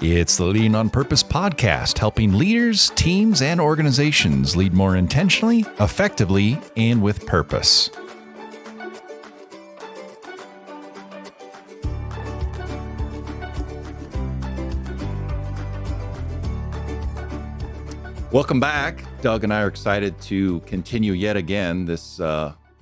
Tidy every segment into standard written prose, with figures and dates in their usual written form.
It's the Leading on Purpose podcast, helping leaders, teams, and organizations lead more intentionally, effectively, and with purpose. Welcome back. Doug and I are excited to continue yet again this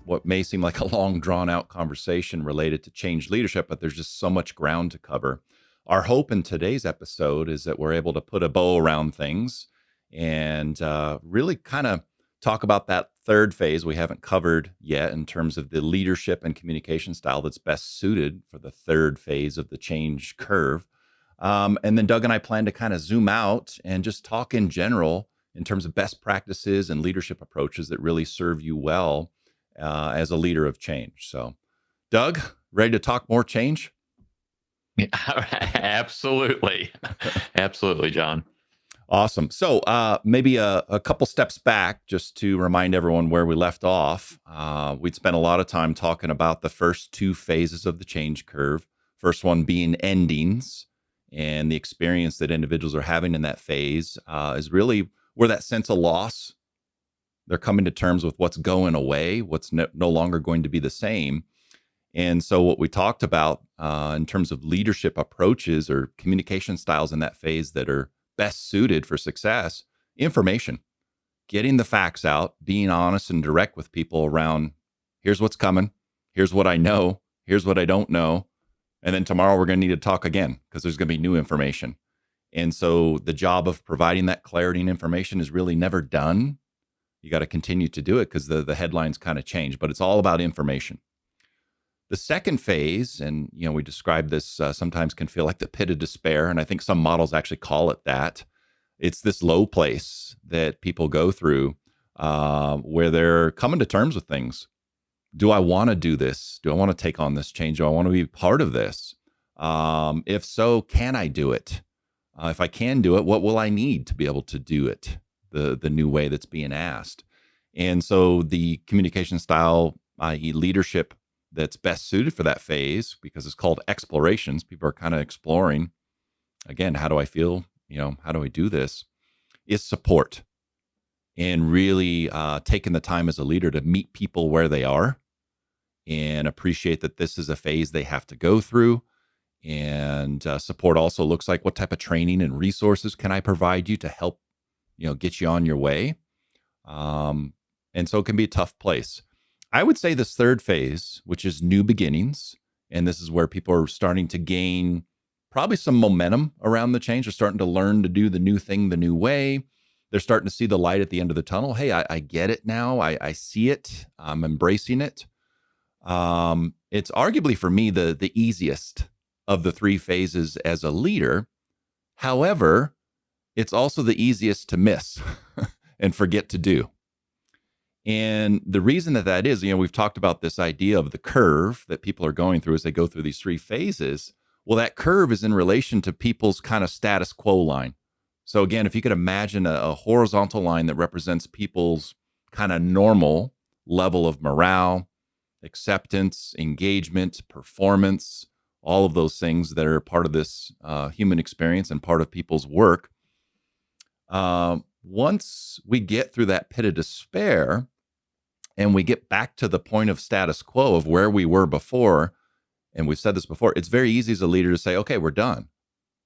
what may seem like a long drawn out conversation related to change leadership, but there's just so much ground to cover. Our hope in today's episode is that we're able to put a bow around things and really kind of talk about that third phase we haven't covered yet in terms of the leadership and communication style that's best suited for the third phase of the change curve. And then Doug and I plan to kind of zoom out and just talk in general in terms of best practices and leadership approaches that really serve you well as a leader of change. So, Doug, ready to talk more change? Absolutely. Absolutely, John. Awesome. So maybe a couple steps back just to remind everyone where we left off. We'd spent a lot of time talking about the first two phases of the change curve. First one being endings, and the experience that individuals are having in that phase is really where that sense of loss, they're coming to terms with what's going away, what's no longer going to be the same. And so what we talked about in terms of leadership approaches or communication styles in that phase that are best suited for success, information, getting the facts out, being honest and direct with people around, here's what's coming, here's what I know, here's what I don't know. And then tomorrow we're going to need to talk again because there's going to be new information. And so the job of providing that clarity and information is really never done. You got to continue to do it because the headlines kind of change, but it's all about information. The second phase, and we describe this sometimes can feel like the pit of despair, and I think some models actually call it that. It's this low place that people go through where they're coming to terms with things. Do I want to do this? Do I want to take on this change? Do I want to be part of this? If so, can I do it? If I can do it, what will I need to be able to do it the new way that's being asked? And so the communication style, i.e. leadership, that's best suited for that phase, because it's called explorations. People are kind of exploring, again, how do I feel? How do I do this? Is support and really taking the time as a leader to meet people where they are and appreciate that this is a phase they have to go through. And support also looks like what type of training and resources can I provide you to help, get you on your way. And so it can be a tough place. I would say this third phase, which is new beginnings, and this is where people are starting to gain probably some momentum around the change. They're starting to learn to do the new thing the new way. They're starting to see the light at the end of the tunnel. Hey, I get it now. I see it. I'm embracing it. It's arguably for me the easiest of the three phases as a leader. However, it's also the easiest to miss and forget to do. And the reason that is, we've talked about this idea of the curve that people are going through as they go through these three phases. Well, that curve is in relation to people's kind of status quo line. So again, if you could imagine a horizontal line that represents people's kind of normal level of morale, acceptance, engagement, performance, all of those things that are part of this human experience and part of people's work. Once we get through that pit of despair and we get back to the point of status quo of where we were before, and we've said this before, it's very easy as a leader to say, okay, we're done.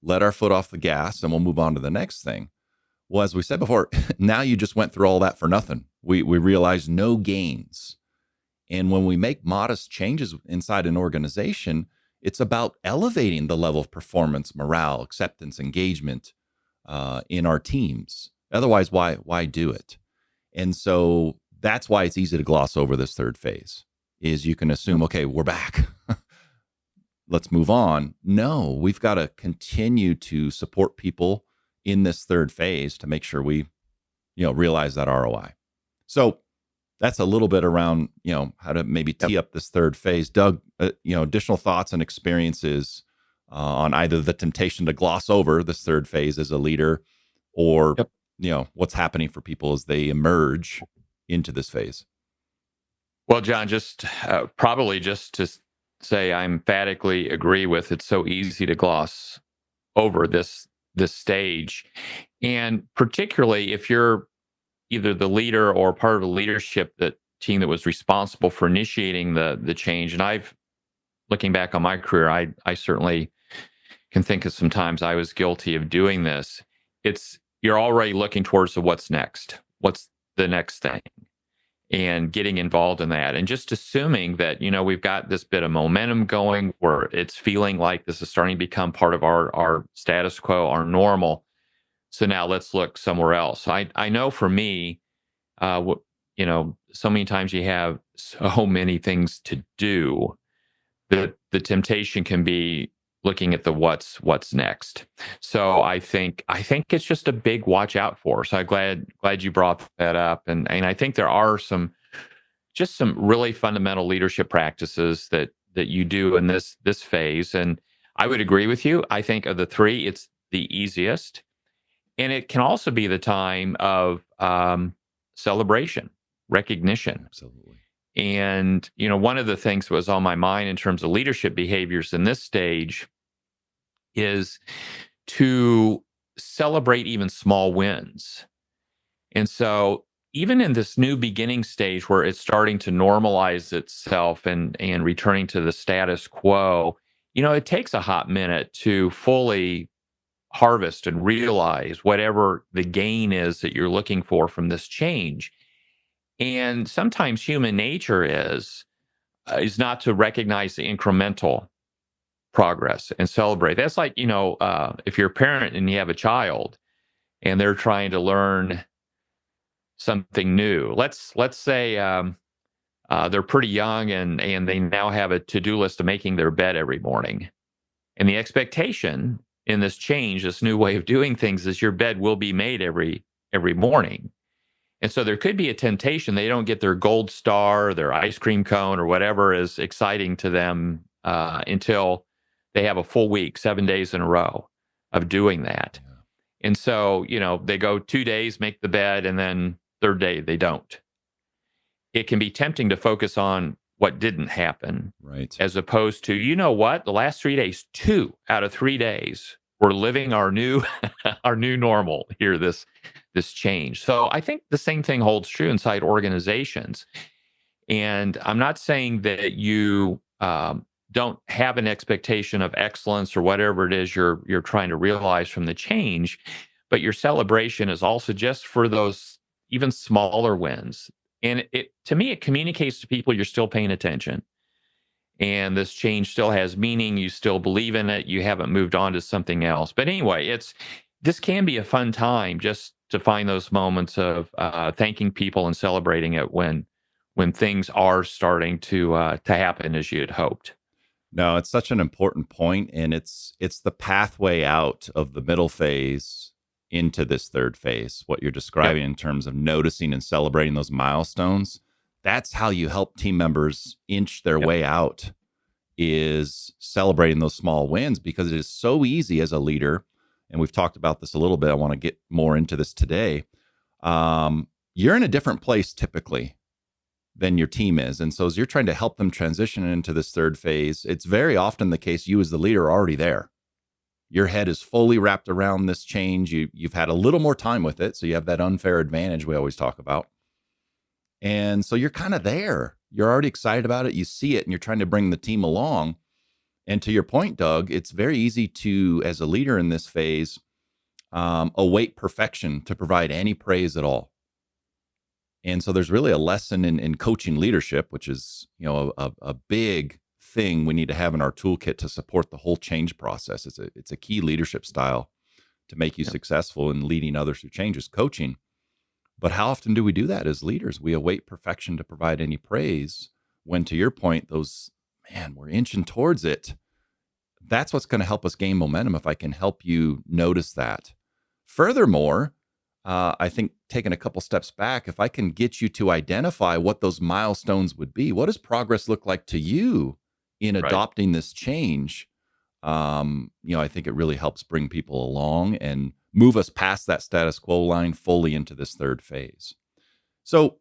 Let our foot off the gas and we'll move on to the next thing. Well, as we said before, now you just went through all that for nothing. We realized no gains. And when we make modest changes inside an organization, it's about elevating the level of performance, morale, acceptance, engagement in our teams. Otherwise, why do it? And so that's why it's easy to gloss over this third phase, is you can assume, okay, we're back. Let's move on. No, we've got to continue to support people in this third phase to make sure we, realize that ROI. So that's a little bit around, how to maybe tee up this third phase. Doug, additional thoughts and experiences on either the temptation to gloss over this third phase as a leader or, what's happening for people as they emerge into this phase. Well, John, just probably just to say I emphatically agree with it's so easy to gloss over this this stage. And particularly if you're either the leader or part of the leadership that team that was responsible for initiating the change. And I've looking back on my career, I certainly can think of some times I was guilty of doing this. It's you're already looking towards the what's next. What's the next thing? And getting involved in that and just assuming that, we've got this bit of momentum going where it's feeling like this is starting to become part of our status quo, our normal. So now let's look somewhere else. I know for me, so many times you have so many things to do that the temptation can be looking at the what's next. So I think it's just a big watch out for. So I'm glad you brought that up. And I think there are some really fundamental leadership practices that you do in this phase. And I would agree with you. I think of the three, it's the easiest. And it can also be the time of celebration, recognition. Absolutely. And, one of the things that was on my mind in terms of leadership behaviors in this stage is to celebrate even small wins. And so even in this new beginning stage where it's starting to normalize itself and returning to the status quo, it takes a hot minute to fully harvest and realize whatever the gain is that you're looking for from this change. And sometimes human nature is not to recognize the incremental progress and celebrate. That's like, if you're a parent and you have a child and they're trying to learn something new. Let's say they're pretty young and they now have a to-do list of making their bed every morning. And the expectation in this change, this new way of doing things, is your bed will be made every morning. And so there could be a temptation. They don't get their gold star, their ice cream cone, or whatever is exciting to them until they have a full week, 7 days in a row of doing that. Yeah. And so, they go 2 days, make the bed, and then third day they don't. It can be tempting to focus on what didn't happen, right? As opposed to, what, the last 3 days, 2 out of 3 days, we're living our new our new normal here. This change. So I think the same thing holds true inside organizations. And I'm not saying that you don't have an expectation of excellence or whatever it is you're trying to realize from the change, but your celebration is also just for those even smaller wins. And to me, it communicates to people you're still paying attention. And this change still has meaning. You still believe in it. You haven't moved on to something else. But anyway, this can be a fun time just to find those moments of thanking people and celebrating it when things are starting to happen as you had hoped. No, it's such an important point, and it's the pathway out of the middle phase into this third phase. What you're describing in terms of noticing and celebrating those milestones, that's how you help team members inch their way out, is celebrating those small wins, because it is so easy as a leader. And we've talked about this a little bit. I want to get more into this today. You're in a different place typically than your team is. And so as you're trying to help them transition into this third phase, it's very often the case you as the leader are already there. Your head is fully wrapped around this change. You've had a little more time with it. So you have that unfair advantage we always talk about. And so you're kind of there. You're already excited about it. You see it and you're trying to bring the team along. And to your point, Doug, it's very easy to, as a leader in this phase, await perfection to provide any praise at all. And so there's really a lesson in coaching leadership, which is, a big thing we need to have in our toolkit to support the whole change process. It's a key leadership style to make you successful in leading others through changes, coaching. But how often do we do that as leaders? We await perfection to provide any praise, when, to your point, we're inching towards it. That's what's going to help us gain momentum, if I can help you notice that. Furthermore, I think taking a couple steps back, if I can get you to identify what those milestones would be, what does progress look like to you in adopting this change? I think it really helps bring people along and move us past that status quo line fully into this third phase. So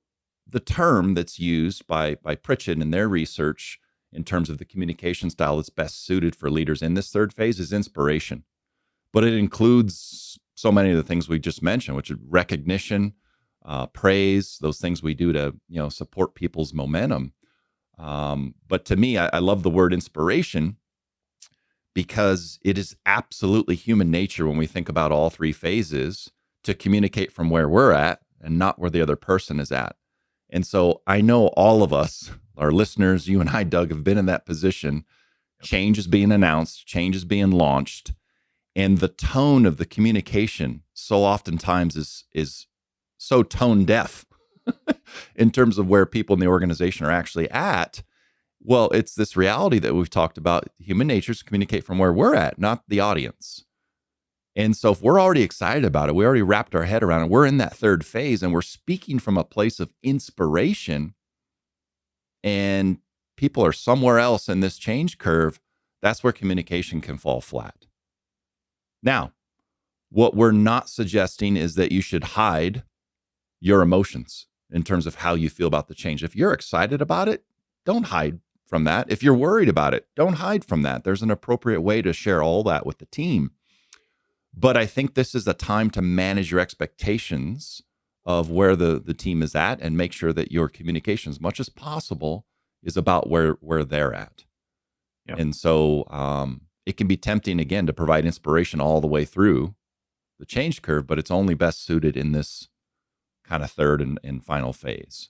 the term that's used by Pritchett in their research in terms of the communication style that's best suited for leaders in this third phase is inspiration. but it includes so many of the things we just mentioned, which is recognition, praise, those things we do to, support people's momentum. But to me, I love the word inspiration because it is absolutely human nature when we think about all three phases to communicate from where we're at and not where the other person is at. And so I know all of us, our listeners, you and I, Doug, have been in that position. Change is being announced, change is being launched, and the tone of the communication so oftentimes is so tone deaf in terms of where people in the organization are actually at. Well, it's this reality that we've talked about. Human nature is to communicate from where we're at, not the audience. And so if we're already excited about it, we already wrapped our head around it, we're in that third phase and we're speaking from a place of inspiration, and people are somewhere else in this change curve, that's where communication can fall flat. Now, what we're not suggesting is that you should hide your emotions in terms of how you feel about the change. If you're excited about it, don't hide from that. If you're worried about it, don't hide from that. There's an appropriate way to share all that with the team. But I think this is a time to manage your expectations of where the team is at and make sure that your communication, as much as possible, is about where they're at. Yep. And so it can be tempting, again, to provide inspiration all the way through the change curve, but it's only best suited in this kind of third and final phase.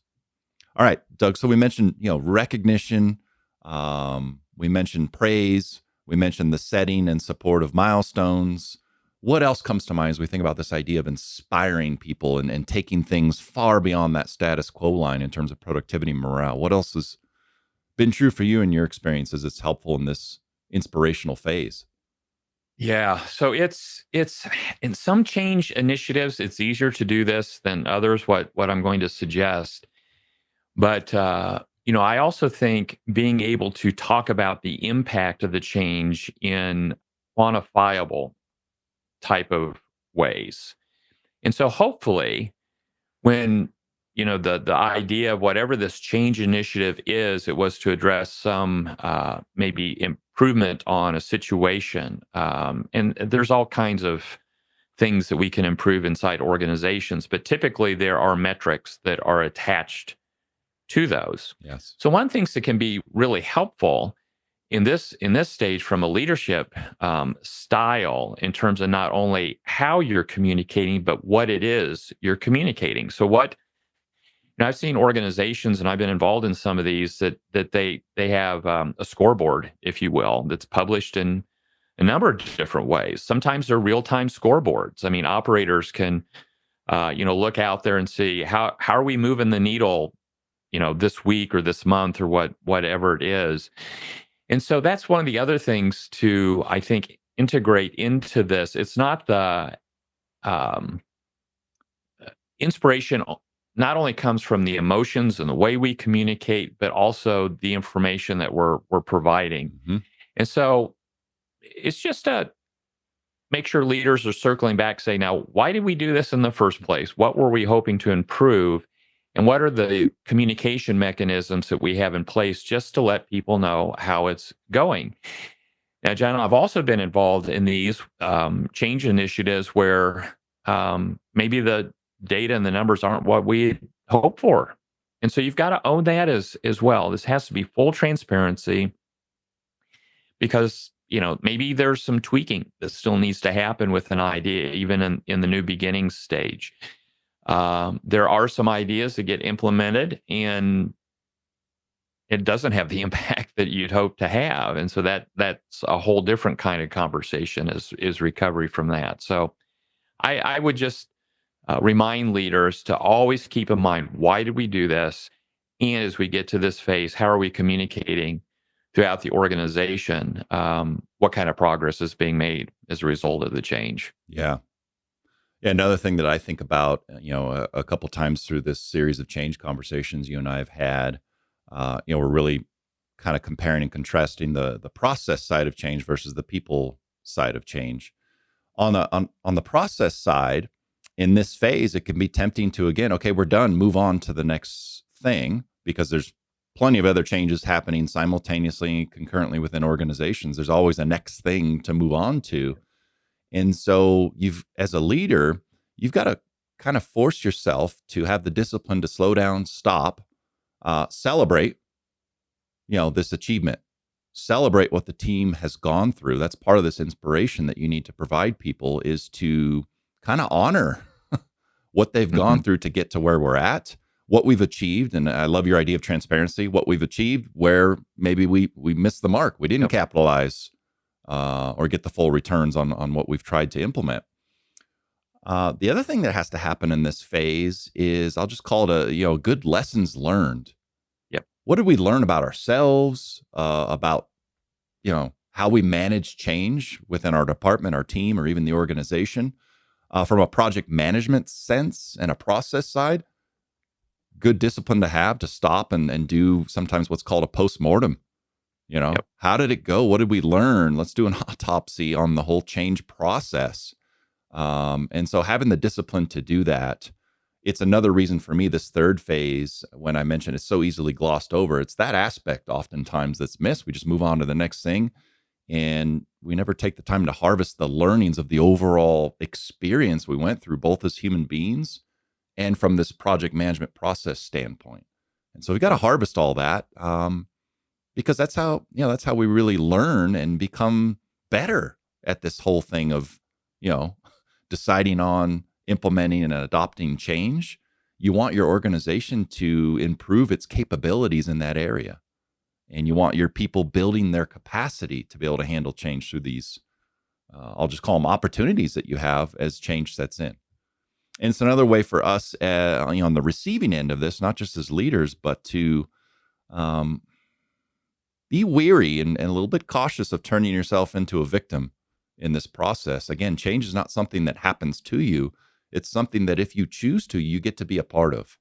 All right, Doug. So we mentioned, recognition. We mentioned praise. We mentioned the setting and support of milestones. What else comes to mind as we think about this idea of inspiring people and taking things far beyond that status quo line in terms of productivity and morale? What else has been true for you in your experiences that's helpful in this inspirational phase? Yeah. So it's in some change initiatives, it's easier to do this than others, what I'm going to suggest. But I also think being able to talk about the impact of the change in quantifiable type of ways. And so hopefully when the idea of whatever this change initiative is, it was to address some maybe improvement on a situation. And there's all kinds of things that we can improve inside organizations, but typically there are metrics that are attached to those. Yes. So one of the things that can be really helpful in this stage from a leadership style, in terms of not only how you're communicating, but what it is you're communicating. So I've seen organizations, and I've been involved in some of these, that they have a scoreboard, if you will, that's published in a number of different ways. Sometimes they're real-time scoreboards. I mean, operators can look out there and see how are we moving the needle, this week or this month or whatever it is. And so that's one of the other things to, I think, integrate into this. It's not the inspiration not only comes from the emotions and the way we communicate, but also the information that we're providing. Mm-hmm. And so it's just to make sure leaders are circling back, say, now, why did we do this in the first place? What were we hoping to improve? And what are the communication mechanisms that we have in place just to let people know how it's going? Now, John, I've also been involved in these change initiatives where maybe the data and the numbers aren't what we hope for. And so you've got to own that as well. This has to be full transparency, because maybe there's some tweaking that still needs to happen with an idea, even in the new beginning stage. There are some ideas that get implemented and it doesn't have the impact that you'd hope to have. And so that's a whole different kind of conversation, is recovery from that. So I would just remind leaders to always keep in mind, why did we do this? And as we get to this phase, how are we communicating throughout the organization? What kind of progress is being made as a result of the change? Yeah. Yeah, another thing that I think about, a couple times through this series of change conversations you and I have had, we're really kind of comparing and contrasting the process side of change versus the people side of change. On the process side, in this phase, it can be tempting to, again, okay, we're done, move on to the next thing, because there's plenty of other changes happening simultaneously, concurrently within organizations. There's always a next thing to move on to. And so as a leader, you've got to kind of force yourself to have the discipline to slow down, stop, celebrate, this achievement, celebrate what the team has gone through. That's part of this inspiration that you need to provide people, is to kind of honor what they've gone through to get to where we're at, what we've achieved. And I love your idea of transparency, what we've achieved, where maybe we missed the mark. We didn't capitalize or get the full returns on what we've tried to implement. The other thing that has to happen in this phase is, I'll just call it a good lessons learned. Yep. What did we learn about ourselves, about how we manage change within our department, our team, or even the organization? From a project management sense and a process side, good discipline to have to stop and do sometimes what's called a post-mortem. How did it go? What did we learn? Let's do an autopsy on the whole change process. And so having the discipline to do that, it's another reason for me, this third phase, when I mentioned it's so easily glossed over, it's that aspect oftentimes that's missed. We just move on to the next thing, and we never take the time to harvest the learnings of the overall experience we went through, both as human beings and from this project management process standpoint. And so we got to harvest all that, because that's how we really learn and become better at this whole thing of, deciding on implementing and adopting change. You want your organization to improve its capabilities in that area. And you want your people building their capacity to be able to handle change through these, I'll just call them opportunities that you have as change sets in. And it's another way for us, on the receiving end of this, not just as leaders, but to be weary and a little bit cautious of turning yourself into a victim in this process. Again, change is not something that happens to you. It's something that if you choose to, you get to be a part of.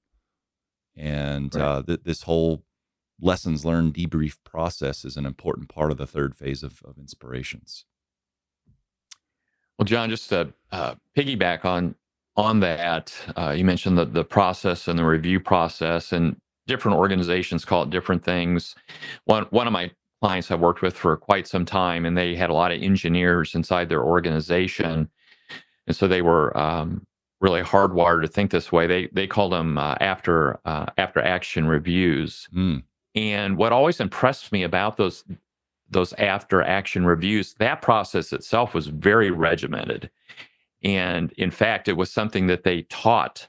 And this whole lessons learned debrief process is an important part of the third phase of inspirations. Well, John, just to piggyback on that, you mentioned the process and the review process, and different organizations call it different things. One of my clients I've worked with for quite some time, and they had a lot of engineers inside their organization, and so they were really hardwired to think this way. They called them after action reviews. And what always impressed me about those after action reviews, that process itself was very regimented. And in fact, it was something that they taught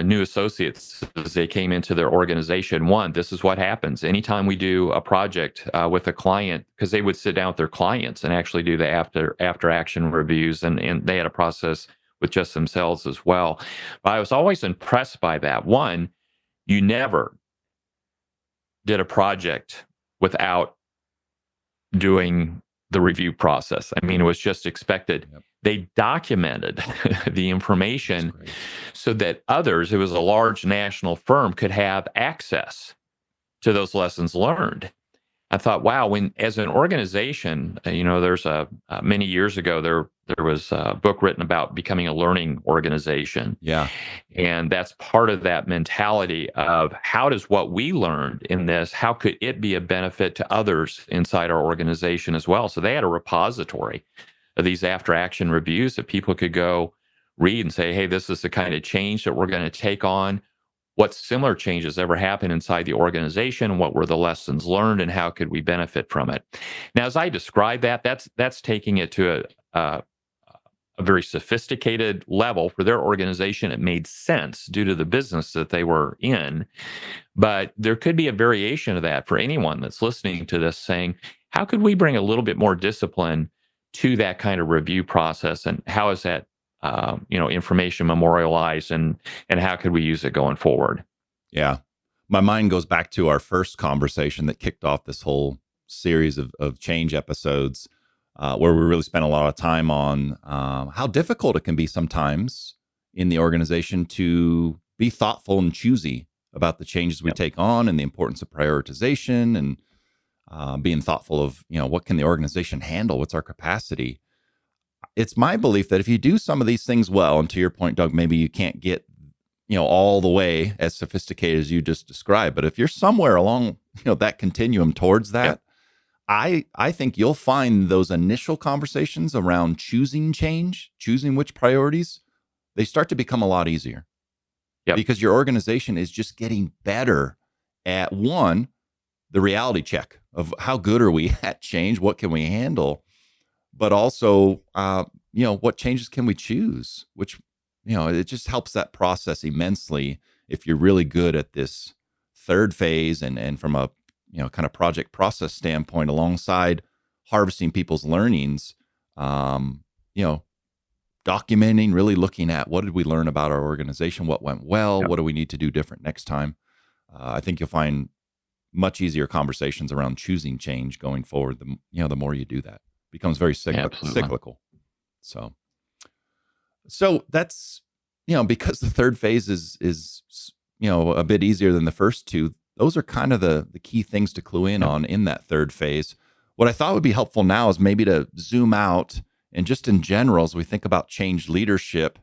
new associates as they came into their organization. One, this is what happens anytime we do a project with a client, because they would sit down with their clients and actually do the after action reviews, and they had a process with just themselves as well. But I was always impressed by that. One, you never did a project without doing the review process. I mean, it was just expected. Yep. They documented the information so that others, it was a large national firm, could have access to those lessons learned. I thought, wow, as an organization, there's many years ago, there was a book written about becoming a learning organization. Yeah. And that's part of that mentality of, how does what we learned in this, how could it be a benefit to others inside our organization as well? So they had a repository of these after action reviews that people could go read and say, hey, this is the kind of change that we're going to take on. What similar changes ever happened inside the organization? What were the lessons learned, and how could we benefit from it? Now, as I describe that, that's taking it to a very sophisticated level for their organization. It made sense due to the business that they were in. But there could be a variation of that for anyone that's listening to this, saying, how could we bring a little bit more discipline to that kind of review process, and how is that information memorialized, and how could we use it going forward? Yeah. My mind goes back to our first conversation that kicked off this whole series of change episodes, where we really spent a lot of time on how difficult it can be sometimes in the organization to be thoughtful and choosy about the changes we take on, and the importance of prioritization, and being thoughtful of, what can the organization handle? What's our capacity? It's my belief that if you do some of these things well, and to your point, Doug, maybe you can't get, all the way as sophisticated as you just described, but if you're somewhere along, that continuum towards that, I think you'll find those initial conversations around choosing change, choosing which priorities, they start to become a lot easier Yep. because your organization is just getting better at one, the reality check of how good are we at change, what can we handle, but also what changes can we choose, which it just helps that process immensely if you're really good at this third phase and from a kind of project process standpoint alongside harvesting people's learnings, um, you know documenting, really looking at what did we learn about our organization, what went well, Yep. what do we need to do different next time. I think you'll find much easier conversations around choosing change going forward. The more you do that, it becomes very Absolutely. cyclical. So that's because the third phase is a bit easier than the first two. Those are kind of the key things to clue in Yep. on in that third phase. What I thought would be helpful now is maybe to zoom out and just in general, as we think about change leadership,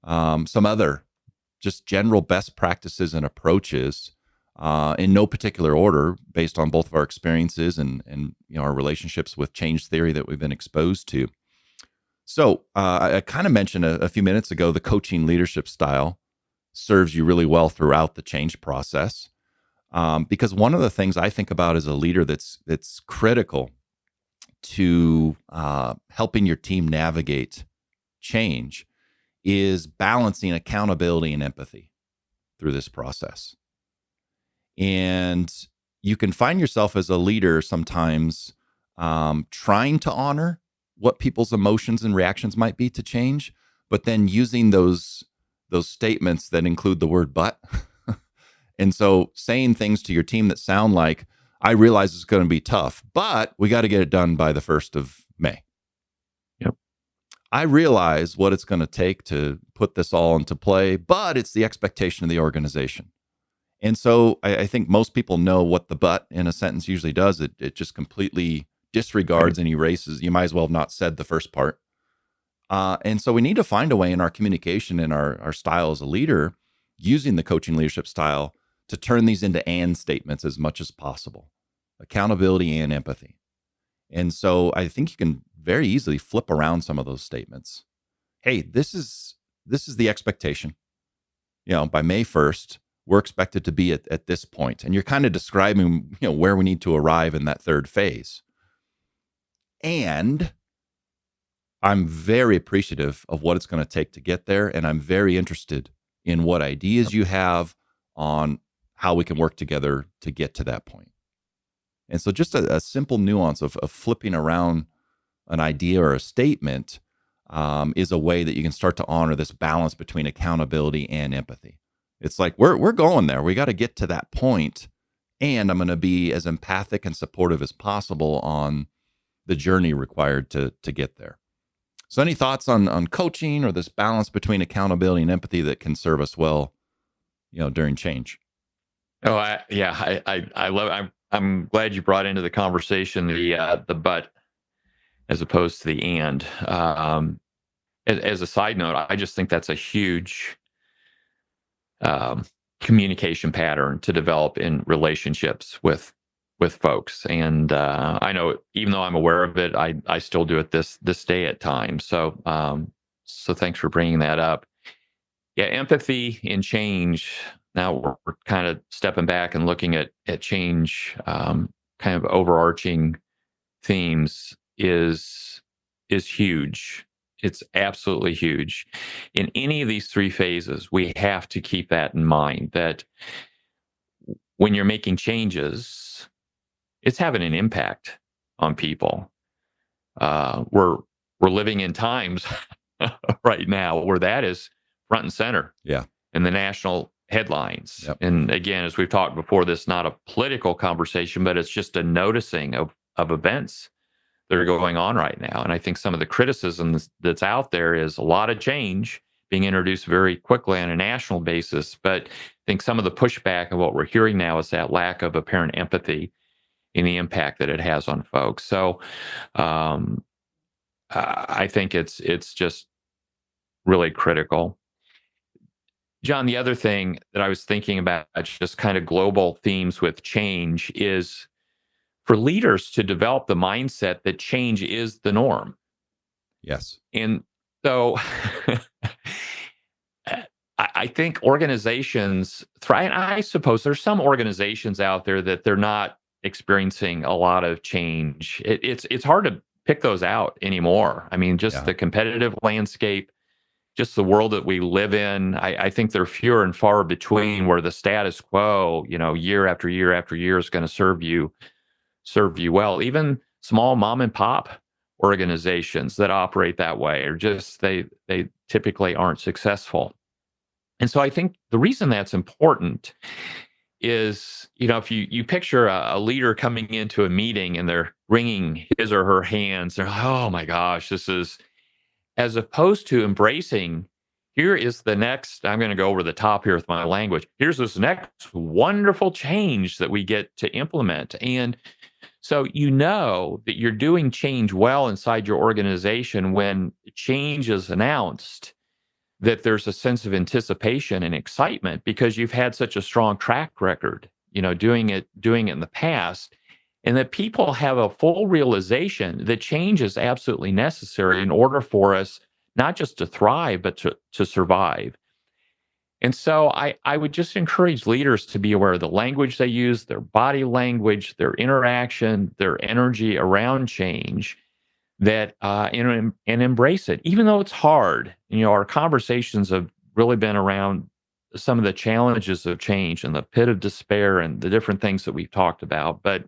some other just general best practices and approaches in no particular order, based on both of our experiences and our relationships with change theory that we've been exposed to. So I kind of mentioned a few minutes ago the coaching leadership style serves you really well throughout the change process, because one of the things I think about as a leader that's critical to helping your team navigate change is balancing accountability and empathy through this process. And you can find yourself as a leader sometimes trying to honor what people's emotions and reactions might be to change, but then using those statements that include the word "but." And so saying things to your team that sound like, I realize it's going to be tough, but we got to get it done by the 1st of May. Yep. I realize what it's going to take to put this all into play, but it's the expectation of the organization. And so I think most people know what the "but" in a sentence usually does. It just completely disregards Right. and erases. You might as well have not said the first part. And so we need to find a way in our communication and our style as a leader, using the coaching leadership style, to turn these into "and" statements as much as possible. Accountability and empathy. And so I think you can very easily flip around some of those statements. Hey, this is the expectation. By May 1st, we're expected to be at this point. And you're kind of describing, where we need to arrive in that third phase. And I'm very appreciative of what it's going to take to get there. And I'm very interested in what ideas you have on how we can work together to get to that point. And so just a simple nuance of flipping around an idea or a statement is a way that you can start to honor this balance between accountability and empathy. It's like we're going there. We got to get to that point, and I'm going to be as empathic and supportive as possible on the journey required to get there. So, any thoughts on coaching or this balance between accountability and empathy that can serve us well, during change? Oh, I love. I'm glad you brought into the conversation the "but" as opposed to the "and." As a side note, I just think that's a huge um, communication pattern to develop in relationships with folks. And I know, even though I'm aware of it, I still do it this day at times. So thanks for bringing that up. Yeah, empathy and change. Now we're kind of stepping back and looking at change, kind of overarching themes is huge. It's absolutely huge. In any of these three phases, we have to keep that in mind, that when you're making changes, it's having an impact on people. We're living in times right now where that is front and center Yeah. in the national headlines. Yep. And again, as we've talked before, this is not a political conversation, but it's just a noticing of events that are going on right now. And I think some of the criticism that's out there is a lot of change being introduced very quickly on a national basis. But I think some of the pushback of what we're hearing now is that lack of apparent empathy in the impact that it has on folks. So um, I think it's just really critical. John, the other thing that I was thinking about, just kind of global themes with change, is for leaders to develop the mindset that change is the norm. Yes. And so I think organizations thrive. And I suppose there's some organizations out there that they're not experiencing a lot of change. It's hard to pick those out anymore. I mean, just Yeah. the competitive landscape, just the world that we live in. I think they're fewer and far between where the status quo, year after year after year is going to serve you well. Even small mom and pop organizations that operate that way are just they typically aren't successful. And so I think the reason that's important is, if you picture a leader coming into a meeting and they're wringing his or her hands, they're like, oh my gosh, this is, as opposed to embracing, here is the next, I'm going to go over the top here with my language. Here's this next wonderful change that we get to implement. And so that you're doing change well inside your organization when change is announced, that there's a sense of anticipation and excitement because you've had such a strong track record, doing it in the past, and that people have a full realization that change is absolutely necessary in order for us not just to thrive, but to survive. And so I would just encourage leaders to be aware of the language they use, their body language, their interaction, their energy around change, that and embrace it, even though it's hard. Our conversations have really been around some of the challenges of change and the pit of despair and the different things that we've talked about. But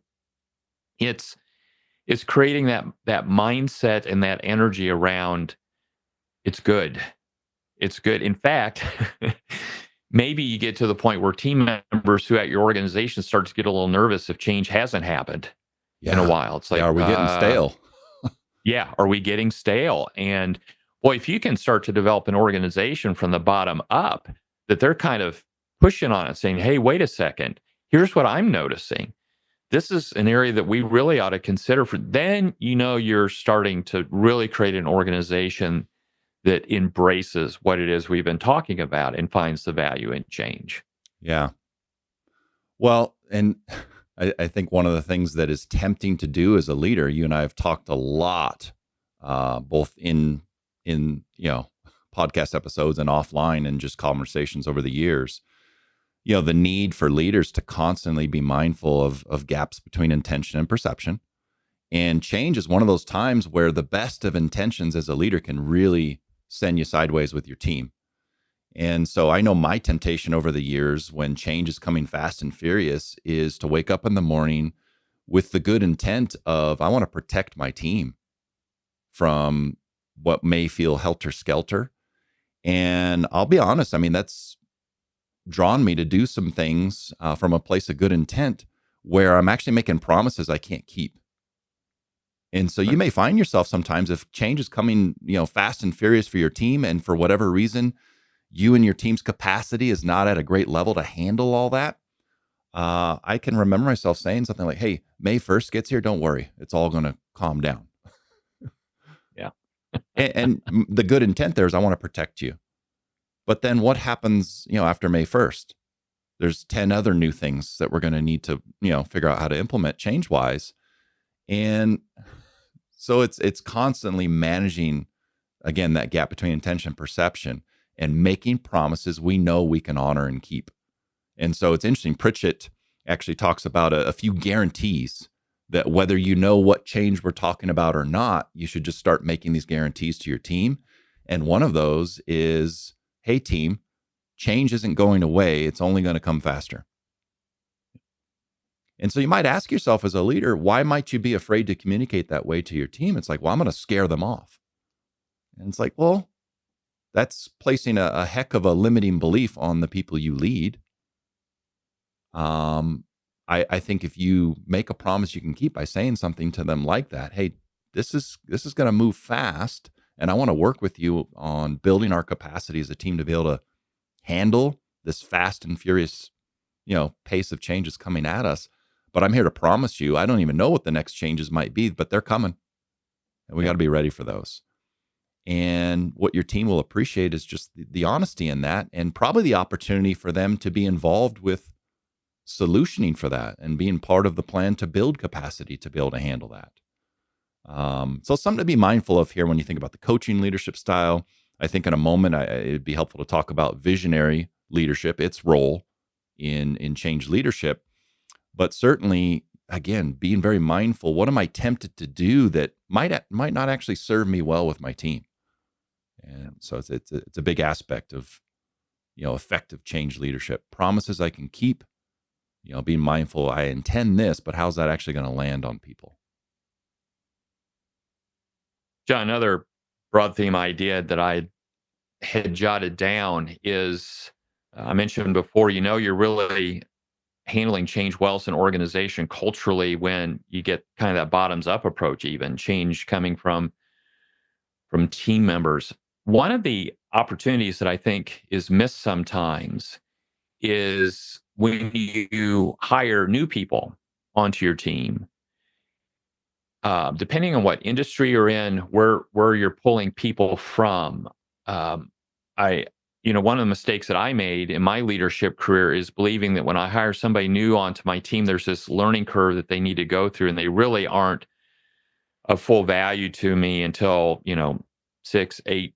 it's creating that mindset and that energy around it's good. It's good. In fact, maybe you get to the point where team members who at your organization start to get a little nervous if change hasn't happened in a while. It's like, are we getting stale? Yeah. Are we getting stale? And boy, if you can start to develop an organization from the bottom up, that they're kind of pushing on it, saying, hey, wait a second, here's what I'm noticing. This is an area that we really ought to consider then, you're starting to really create an organization that embraces what it is we've been talking about and finds the value in change. Yeah. Well, and I think one of the things that is tempting to do as a leader, you and I have talked a lot, both in podcast episodes and offline and just conversations over the years, the need for leaders to constantly be mindful of gaps between intention and perception. And change is one of those times where the best of intentions as a leader can really send you sideways with your team. And so I know my temptation over the years when change is coming fast and furious is to wake up in the morning with the good intent of, I want to protect my team from what may feel helter-skelter. And I'll be honest, I mean, that's drawn me to do some things from a place of good intent where I'm actually making promises I can't keep. And so you may find yourself sometimes, if change is coming, fast and furious for your team, and for whatever reason, you and your team's capacity is not at a great level to handle all that. I can remember myself saying something like, hey, May 1st gets here, don't worry, it's all going to calm down. Yeah. and the good intent there is I want to protect you. But then what happens, after May 1st? There's 10 other new things that we're going to need to, figure out how to implement change-wise. And so it's constantly managing, again, that gap between intention and perception and making promises we know we can honor and keep. And so it's interesting. Pritchett actually talks about a few guarantees that whether you know what change we're talking about or not, you should just start making these guarantees to your team. And one of those is, hey, team, change isn't going away. It's only going to come faster. And so you might ask yourself as a leader, why might you be afraid to communicate that way to your team? It's like, well, I'm going to scare them off. And it's like, well, that's placing a heck of a limiting belief on the people you lead. I think if you make a promise you can keep by saying something to them like that, hey, this is going to move fast, and I want to work with you on building our capacity as a team to be able to handle this fast and furious, pace of changes coming at us. But I'm here to promise you, I don't even know what the next changes might be, but they're coming. And we got to be ready for those. And what your team will appreciate is just the honesty in that, and probably the opportunity for them to be involved with solutioning for that and being part of the plan to build capacity to be able to handle that. So something to be mindful of here when you think about the coaching leadership style. I think in a moment it'd be helpful to talk about visionary leadership, its role in change leadership, but certainly again being very mindful. What am I tempted to do that might not actually serve me well with my team? And so it's a big aspect of effective change leadership. Promises I can keep. Being mindful. I intend this, but how's that actually going to land on people? John, another broad theme idea that I had jotted down is I mentioned before, you're really handling change well as an organization culturally when you get kind of that bottoms up approach, even change coming from team members. One of the opportunities that I think is missed sometimes is when you hire new people onto your team. Depending on what industry you're in, where you're pulling people from, I, one of the mistakes that I made in my leadership career is believing that when I hire somebody new onto my team, there's this learning curve that they need to go through, and they really aren't of full value to me until 6-8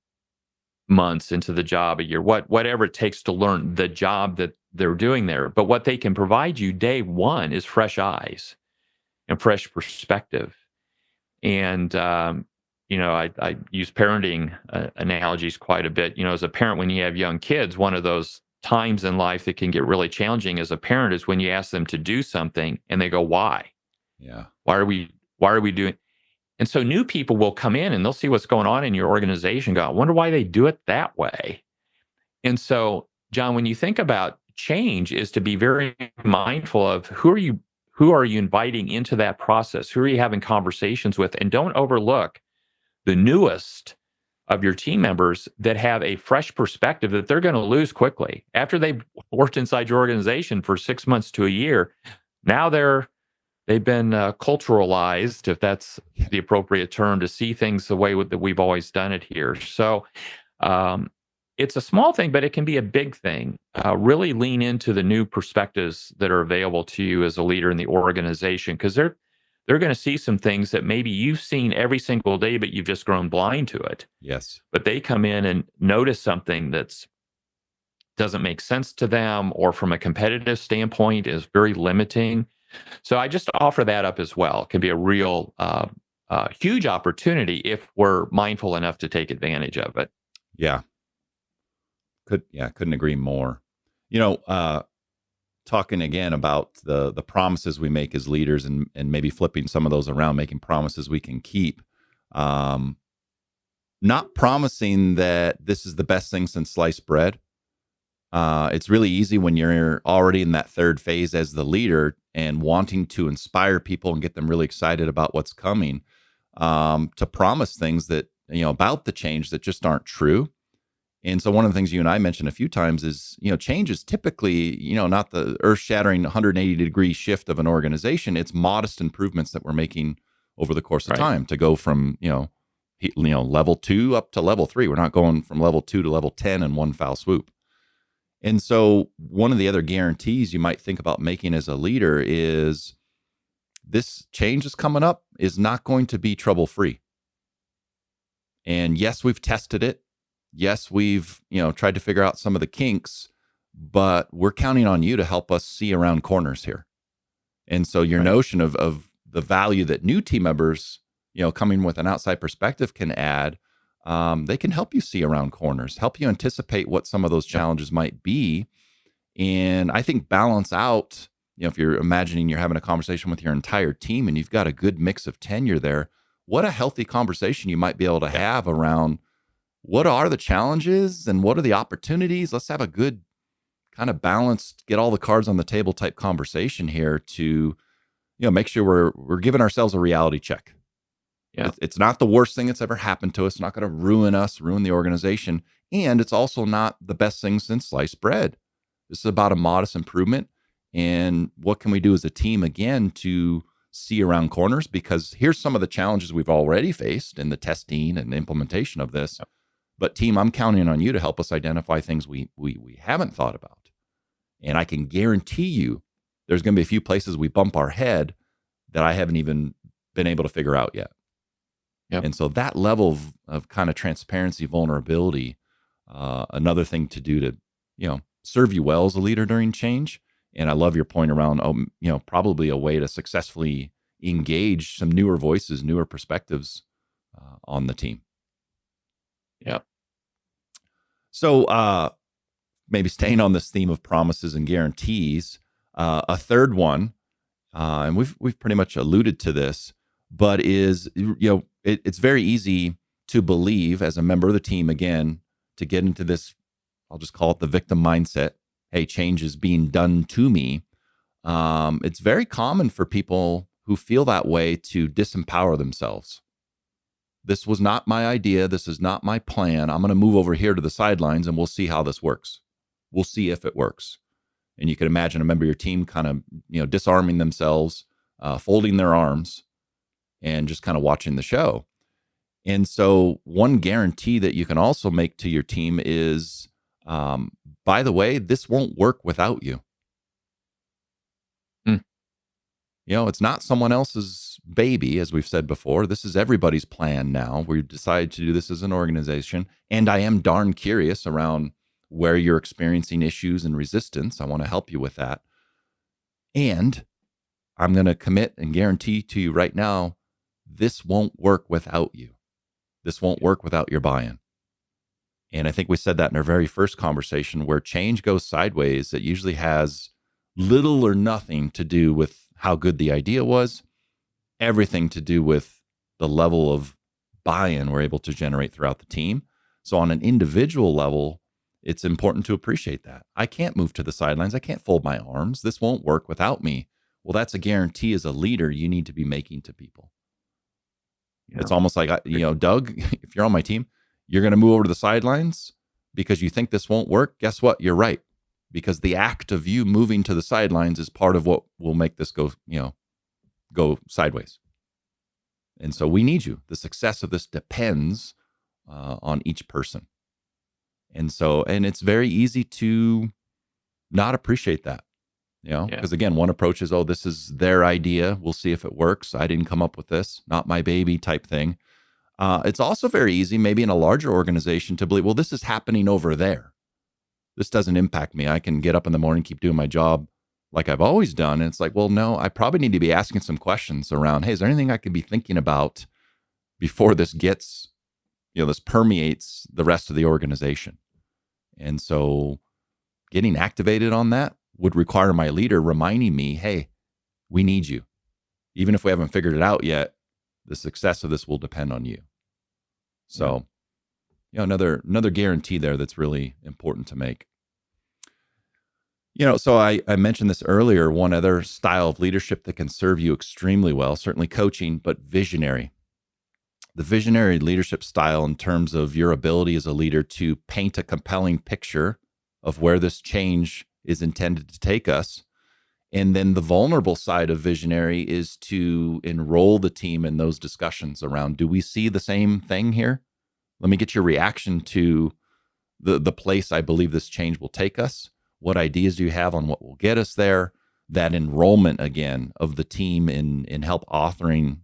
months into the job, a year, whatever it takes to learn the job that they're doing there. But what they can provide you day one is fresh eyes and fresh perspective. And, I use parenting analogies quite a bit. As a parent, when you have young kids, one of those times in life that can get really challenging as a parent is when you ask them to do something and they go, why? Yeah. Why are we doing? And so new people will come in and they'll see what's going on in your organization, go, I wonder why they do it that way. And so, John, when you think about change, is to be very mindful of who are you inviting into that process? Who are you having conversations with? And don't overlook the newest of your team members that have a fresh perspective that they're going to lose quickly. After they've worked inside your organization for 6 months to a year, now they've been culturalized, if that's the appropriate term, to see things the way that we've always done it here. So it's a small thing, but it can be a big thing. Really lean into the new perspectives that are available to you as a leader in the organization, because they're going to see some things that maybe you've seen every single day, but you've just grown blind to it. Yes. But they come in and notice something that's doesn't make sense to them, or from a competitive standpoint is very limiting. So I just offer that up as well. It can be a real huge opportunity if we're mindful enough to take advantage of it. Yeah. Couldn't agree more. Talking again about the promises we make as leaders and maybe flipping some of those around, making promises we can keep. Not promising that this is the best thing since sliced bread. It's really easy when you're already in that third phase as the leader and wanting to inspire people and get them really excited about what's coming, to promise things that, about the change that just aren't true. And so one of the things you and I mentioned a few times is, change is typically, not the earth-shattering 180-degree shift of an organization. It's modest improvements that we're making over the course of time to go from, level 2 up to level 3. We're not going from level 2 to level 10 in one foul swoop. And so one of the other guarantees you might think about making as a leader is this change is coming up is not going to be trouble-free. And yes, we've tested it. Yes, we've, tried to figure out some of the kinks, but we're counting on you to help us see around corners here. And so your notion of the value that new team members, coming with an outside perspective can add, they can help you see around corners, help you anticipate what some of those challenges might be. And I think balance out, if you're imagining you're having a conversation with your entire team and you've got a good mix of tenure there, what a healthy conversation you might be able to have around what are the challenges and what are the opportunities. Let's have a good kind of balanced, get all the cards on the table type conversation here to, make sure we're giving ourselves a reality check. Yeah. It's not the worst thing that's ever happened to us. It's not going to ruin us, ruin the organization. And it's also not the best thing since sliced bread. This is about a modest improvement. And what can we do as a team, again, to see around corners? Because here's some of the challenges we've already faced in the testing and implementation of this. But team, I'm counting on you to help us identify things we haven't thought about. And I can guarantee you there's going to be a few places we bump our head that I haven't even been able to figure out yet. Yep. And so that level of kind of transparency, vulnerability, another thing to do to, serve you well as a leader during change. And I love your point around, probably a way to successfully engage some newer voices, newer perspectives on the team. Yep. So maybe staying on this theme of promises and guarantees, a third one, and we've pretty much alluded to this, but is, it's very easy to believe as a member of the team, again, to get into this, I'll just call it the victim mindset. Hey, change is being done to me. It's very common for people who feel that way to disempower themselves. This was not my idea. This is not my plan. I'm going to move over here to the sidelines and we'll see how this works. We'll see if it works. And you can imagine a member of your team kind of, disarming themselves, folding their arms, and just kind of watching the show. And so one guarantee that you can also make to your team is, by the way, this won't work without you. It's not someone else's baby, as we've said before. This is everybody's plan now. We've decided to do this as an organization. And I am darn curious around where you're experiencing issues and resistance. I want to help you with that. And I'm going to commit and guarantee to you right now, this won't work without you. This won't work without your buy-in. And I think we said that in our very first conversation, where change goes sideways, it usually has little or nothing to do with how good the idea was, everything to do with the level of buy-in we're able to generate throughout the team. So on an individual level, it's important to appreciate that. I can't move to the sidelines. I can't fold my arms. This won't work without me. Well, that's a guarantee as a leader you need to be making to people. Yeah. It's almost like, Doug, if you're on my team, you're going to move over to the sidelines because you think this won't work. Guess what? You're right. Because the act of you moving to the sidelines is part of what will make this go sideways. And so we need you. The success of this depends on each person. And it's very easy to not appreciate that, because again, one approach is, oh, this is their idea. We'll see if it works. I didn't come up with this, not my baby type thing. It's also very easy, maybe in a larger organization, to believe, well, this is happening over there. This doesn't impact me. I can get up in the morning, keep doing my job like I've always done. And it's like, well, no, I probably need to be asking some questions around, hey, is there anything I could be thinking about before this gets, this permeates the rest of the organization? And so getting activated on that would require my leader reminding me, hey, we need you. Even if we haven't figured it out yet, the success of this will depend on you. So, another guarantee there that's really important to make. So I mentioned this earlier, one other style of leadership that can serve you extremely well, certainly coaching, but visionary. The visionary leadership style in terms of your ability as a leader to paint a compelling picture of where this change is intended to take us. And then the vulnerable side of visionary is to enroll the team in those discussions around, do we see the same thing here? Let me get your reaction to the place I believe this change will take us. What ideas do you have on what will get us there? That enrollment, again, of the team in help authoring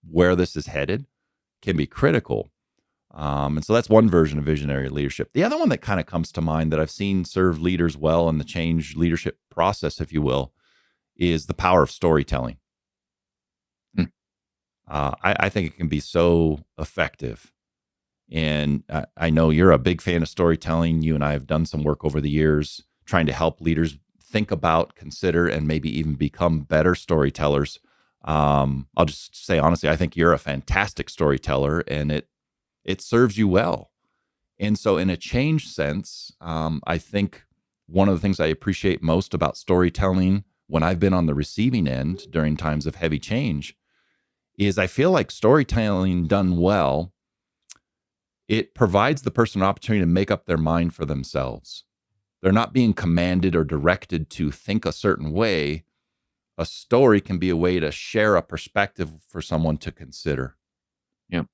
where this is headed can be critical. And so that's one version of visionary leadership. The other one that kind of comes to mind that I've seen serve leaders well in the change leadership process, if you will, is the power of storytelling. I think it can be so effective. And I know you're a big fan of storytelling. You and I have done some work over the years trying to help leaders think about, consider, and maybe even become better storytellers. I'll just say honestly, I think you're a fantastic storyteller, and it serves you well. And so in a change sense, I think one of the things I appreciate most about storytelling when I've been on the receiving end during times of heavy change is I feel like storytelling done well, it provides the person an opportunity to make up their mind for themselves. They're not being commanded or directed to think a certain way. A story can be a way to share a perspective for someone to consider. Yep.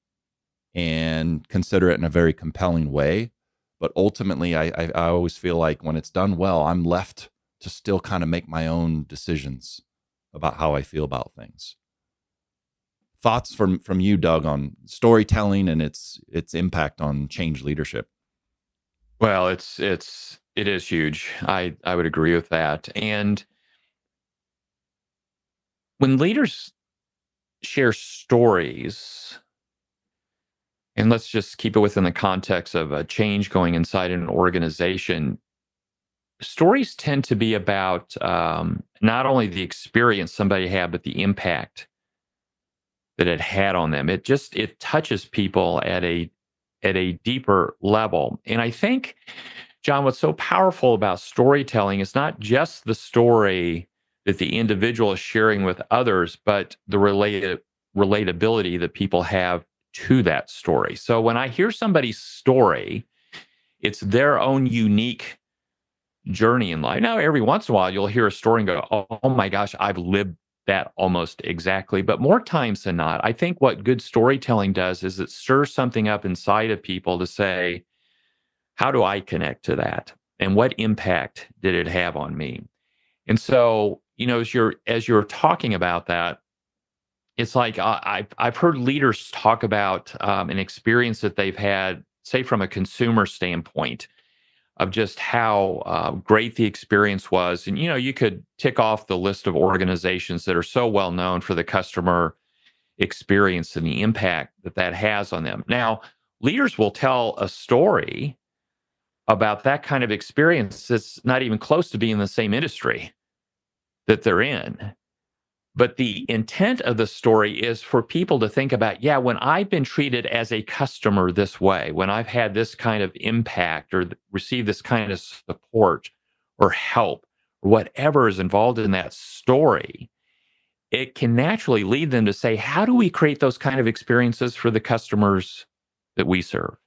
And consider it in a very compelling way. But ultimately, I always feel like when it's done well, I'm left to still kind of make my own decisions about how I feel about things. Thoughts from you, Doug, on storytelling and its impact on change leadership? Well, it is huge. I would agree with that. And when leaders share stories, and let's just keep it within the context of a change going inside an organization, stories tend to be about not only the experience somebody had, but the impact that it had on them. It touches people at a deeper level. And I think, John, what's so powerful about storytelling is not just the story that the individual is sharing with others, but the relatability that people have to that story. So when I hear somebody's story, it's their own unique journey in life. Now, every once in a while, you'll hear a story and go, oh my gosh, I've lived that almost exactly. But more times than not, I think what good storytelling does is it stirs something up inside of people to say, how do I connect to that? And what impact did it have on me? And so, as you're talking about that, it's like I've heard leaders talk about an experience that they've had, say, from a consumer standpoint, of just how great the experience was. And, you could tick off the list of organizations that are so well known for the customer experience and the impact that that has on them. Now, leaders will tell a story about that kind of experience that's not even close to being in the same industry that they're in. But the intent of the story is for people to think about, yeah, when I've been treated as a customer this way, when I've had this kind of impact or received this kind of support or help, or whatever is involved in that story, it can naturally lead them to say, how do we create those kind of experiences for the customers that we serve?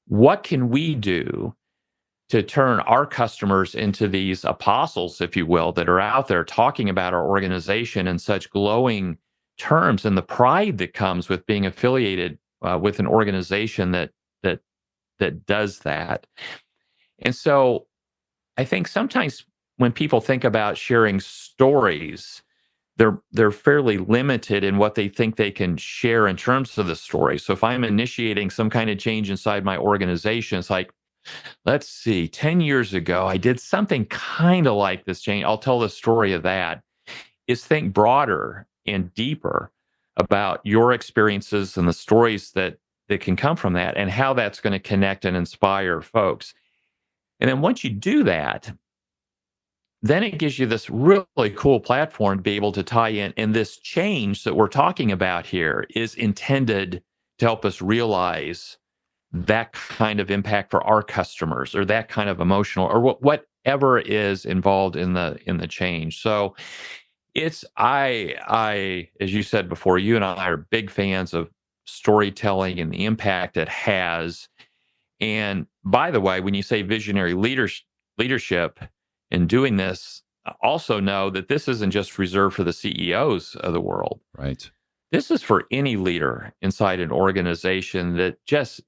What can we do to turn our customers into these apostles, if you will, that are out there talking about our organization in such glowing terms, and the pride that comes with being affiliated with an organization that does that. And so, I think sometimes when people think about sharing stories, they're fairly limited in what they think they can share in terms of the story. So if I'm initiating some kind of change inside my organization, it's like, let's see, 10 years ago, I did something kind of like this change. I'll tell the story of that. Is think broader and deeper about your experiences and the stories that can come from that and how that's going to connect and inspire folks. And then once you do that, then it gives you this really cool platform to be able to tie in. And this change that we're talking about here is intended to help us realize that kind of impact for our customers, or that kind of emotional, or whatever is involved in the change. So it's I as you said before, you and I are big fans of storytelling and the impact it has. And by the way, when you say visionary leadership in doing this, also know that this isn't just reserved for the CEOs of the world. Right. This is for any leader inside an organization that just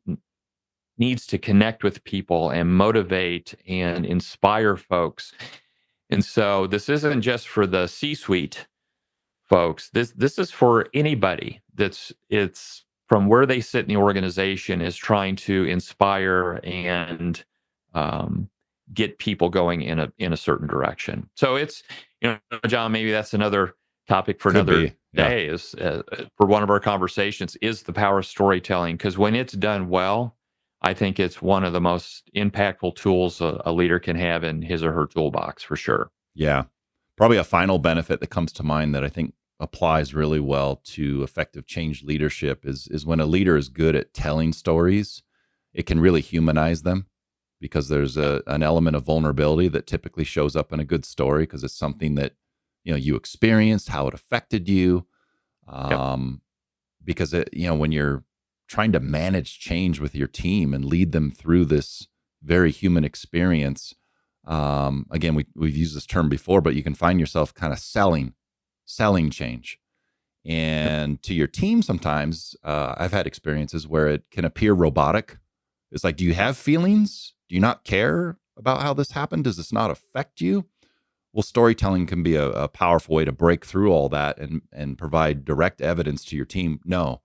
needs to connect with people and motivate and inspire folks. And so this isn't just for the C-suite folks. This is for anybody it's from where they sit in the organization, is trying to inspire and get people going in a certain direction. So it's, John, maybe that's another topic for Could another be. Yeah. day, is for one of our conversations, is the power of storytelling. Because when it's done well, I think it's one of the most impactful tools a leader can have in his or her toolbox, for sure. Yeah. Probably a final benefit that comes to mind that I think applies really well to effective change leadership is when a leader is good at telling stories, it can really humanize them, because there's an element of vulnerability that typically shows up in a good story, because it's something that you experienced, how it affected you. Because when you're trying to manage change with your team and lead them through this very human experience, again, we've used this term before, but you can find yourself kind of selling change. And to your team, sometimes I've had experiences where it can appear robotic. It's like, do you have feelings? Do you not care about how this happened? Does this not affect you? Well, storytelling can be a powerful way to break through all that and provide direct evidence to your team. No,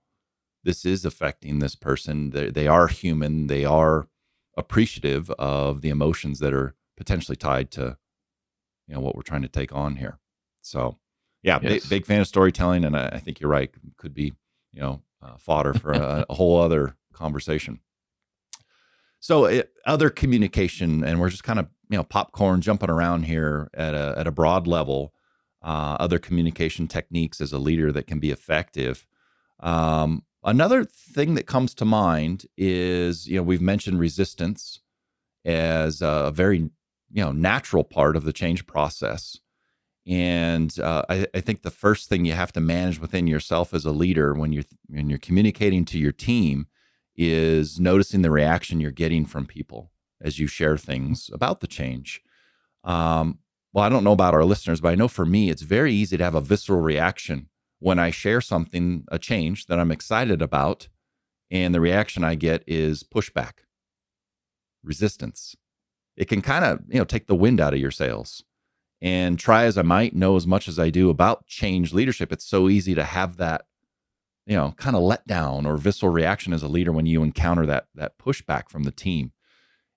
this is affecting this person. They are human. They are appreciative of the emotions that are potentially tied to what we're trying to take on here. So, yeah, Yes. big fan of storytelling, and I think you're right. Could be fodder for a whole other conversation. So other communication, and we're just kind of popcorn jumping around here at a broad level. Other communication techniques as a leader that can be effective. Another thing that comes to mind is we've mentioned resistance as a very natural part of the change process. And I think the first thing you have to manage within yourself as a leader when you're communicating to your team is noticing the reaction you're getting from people as you share things about the change. Well, I don't know about our listeners, but I know for me, it's very easy to have a visceral reaction when I share something, a change that I'm excited about, and the reaction I get is pushback, resistance. It can kind of take the wind out of your sails. And try as I might, know as much as I do about change leadership, it's so easy to have that kind of let down or visceral reaction as a leader when you encounter that pushback from the team.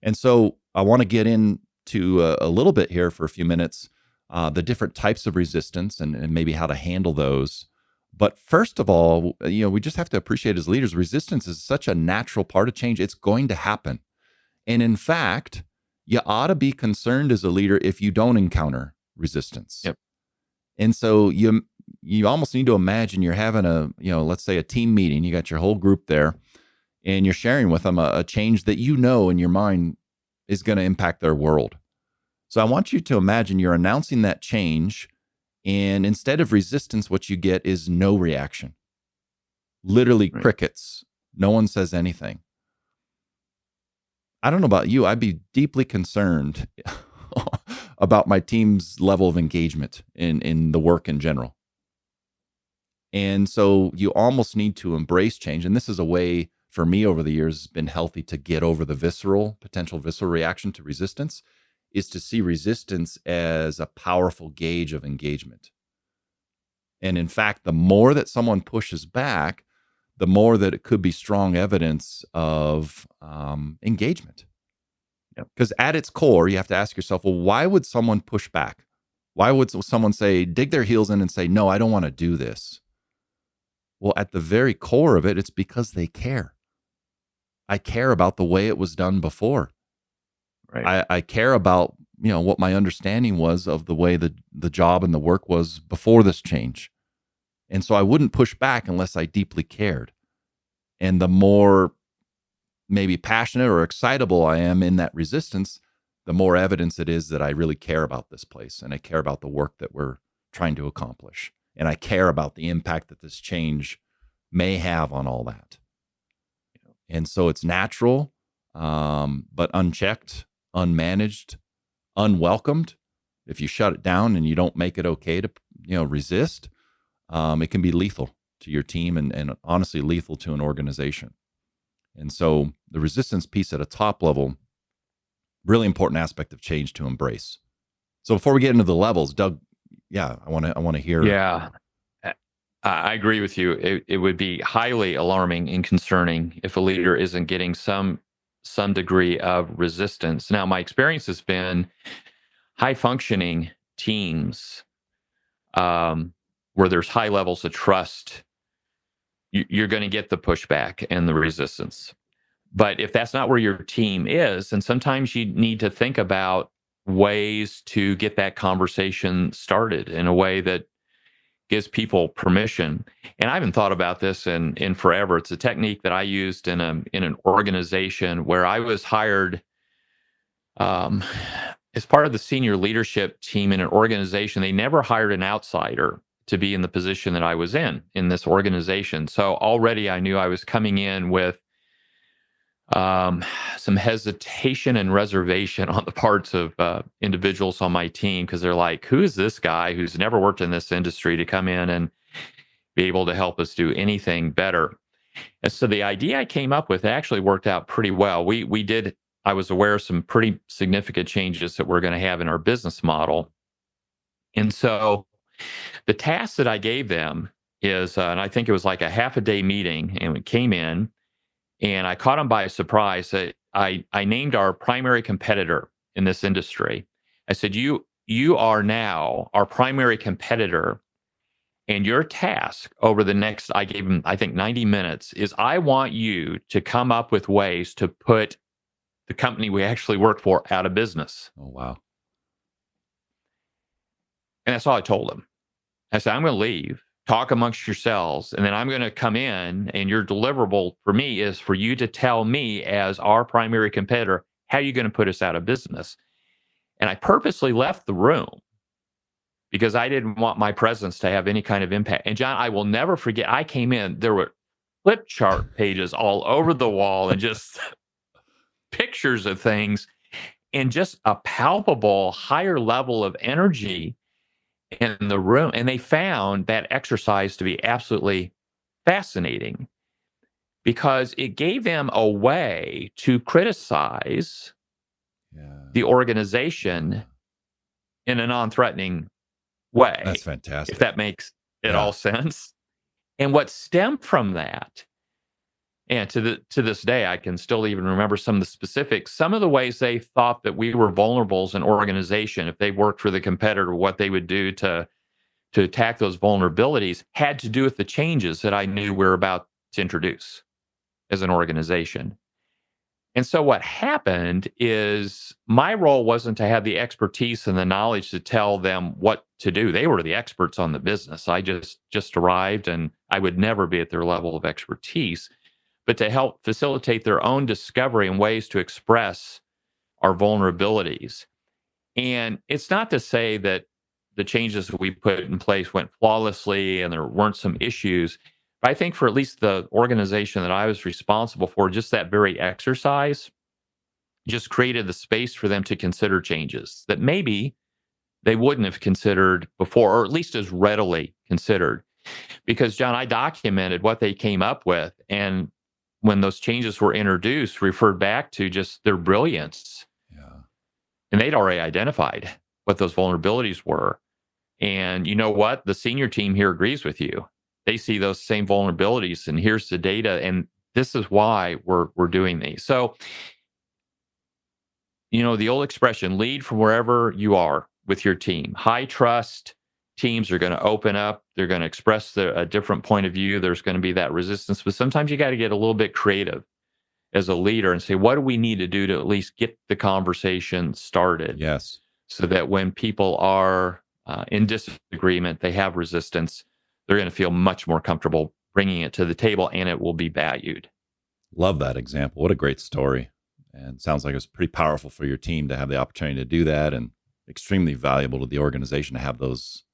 And so I want to get into a little bit here for a few minutes, the different types of resistance and maybe how to handle those. But first of all, we just have to appreciate as leaders, resistance is such a natural part of change. It's going to happen. And in fact, you ought to be concerned as a leader if you don't encounter resistance. Yep. And so you almost need to imagine you're having let's say a team meeting. You got your whole group there, and you're sharing with them a change that in your mind is going to impact their world. So I want you to imagine you're announcing that change, and instead of resistance, what you get is no reaction. Literally Right. crickets. No one says anything. I don't know about you. I'd be deeply concerned about my team's level of engagement in the work in general. And so you almost need to embrace change. And this is a way for me over the years has been healthy to get over the potential visceral reaction to resistance, is to see resistance as a powerful gauge of engagement. And in fact, the more that someone pushes back, the more that it could be strong evidence of engagement. Because at its core, you have to ask yourself, well, why would someone push back? Why would someone dig their heels in and say, no, I don't want to do this? Well, at the very core of it, it's because they care. I care about the way it was done before. Right. I care about, what my understanding was of the way the job and the work was before this change. And so I wouldn't push back unless I deeply cared. And the more maybe passionate or excitable I am in that resistance, the more evidence it is that I really care about this place and I care about the work that we're trying to accomplish. And I care about the impact that this change may have on all that. And so it's natural, but unchecked, unmanaged, unwelcomed. If you shut it down and you don't make it okay to, resist, it can be lethal to your team and honestly lethal to an organization. And so the resistance piece at a top level, really important aspect of change to embrace. So before we get into the levels, Doug, I want to hear. Yeah, I agree with you. It would be highly alarming and concerning if a leader isn't getting some degree of resistance. Now, my experience has been high functioning teams where there's high levels of trust. You're going to get the pushback and the resistance. But if that's not where your team is, then sometimes you need to think about ways to get that conversation started in a way that gives people permission. And I haven't thought about this in forever. It's a technique that I used in an organization where I was hired as part of the senior leadership team in an organization. They never hired an outsider to be in the position that I was in this organization. So already I knew I was coming in with some hesitation and reservation on the parts of individuals on my team, because they're like, who is this guy who's never worked in this industry to come in and be able to help us do anything better? And so the idea I came up with actually worked out pretty well. I was aware of some pretty significant changes that we're going to have in our business model. And so the task that I gave them is, and I think it was like a half a day meeting, and we came in, and I caught them by surprise. I named our primary competitor in this industry. I said, you are now our primary competitor, and your task over the next, I gave them, I think, 90 minutes, is I want you to come up with ways to put the company we actually work for out of business. Oh, wow. And that's all I told them. I said, I'm going to leave, talk amongst yourselves, and then I'm going to come in, and your deliverable for me is for you to tell me, as our primary competitor, how you're going to put us out of business. And I purposely left the room because I didn't want my presence to have any kind of impact. And John, I will never forget, I came in, there were flip chart pages all over the wall and just pictures of things, and just a palpable higher level of energy in the room. And they found that exercise to be absolutely fascinating because it gave them a way to criticize the organization in a non-threatening way. That's fantastic. If that makes it all sense. And what stemmed from that, and to this day, I can still even remember some of the specifics, some of the ways they thought that we were vulnerable as an organization, if they worked for the competitor, what they would do to attack those vulnerabilities had to do with the changes that I knew we were about to introduce as an organization. And so what happened is my role wasn't to have the expertise and the knowledge to tell them what to do. They were the experts on the business. I just arrived, and I would never be at their level of expertise, but to help facilitate their own discovery and ways to express our vulnerabilities. And it's not to say that the changes that we put in place went flawlessly and there weren't some issues, but I think for at least the organization that I was responsible for, just that very exercise just created the space for them to consider changes that maybe they wouldn't have considered before, or at least as readily considered. Because, John, I documented what they came up with, and when those changes were introduced, referred back to just their brilliance. Yeah. And they'd already identified what those vulnerabilities were. And you know what? The senior team here agrees with you. They see those same vulnerabilities, and here's the data, and this is why we're doing these. So, you know, the old expression, lead from wherever you are with your team. High trust teams are going to open up. They're going to express a different point of view. There's going to be that resistance, but sometimes you got to get a little bit creative as a leader and say, what do we need to do to at least get the conversation started? Yes. So that when people are in disagreement, they have resistance, they're going to feel much more comfortable bringing it to the table, and it will be valued. Love that example. What a great story. And sounds like it was pretty powerful for your team to have the opportunity to do that, and extremely valuable to the organization to have those,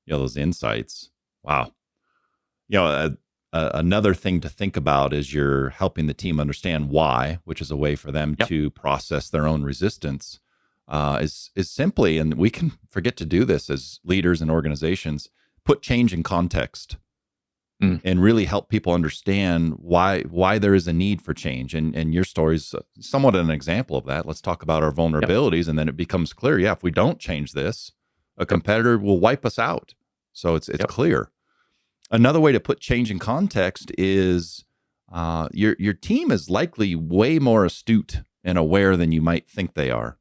you know, those insights. Wow. You know, another thing to think about is you're helping the team understand why, which is a way for them to process their own resistance. Is simply, and we can forget to do this as leaders and organizations, put change in context and really help people understand why there is a need for change. And your story's somewhat an example of that. Let's talk about our vulnerabilities, and then it becomes clear. Yeah, if we don't change this, a competitor will wipe us out. So it's clear. Another way to put change in context is your team is likely way more astute and aware than you might think they are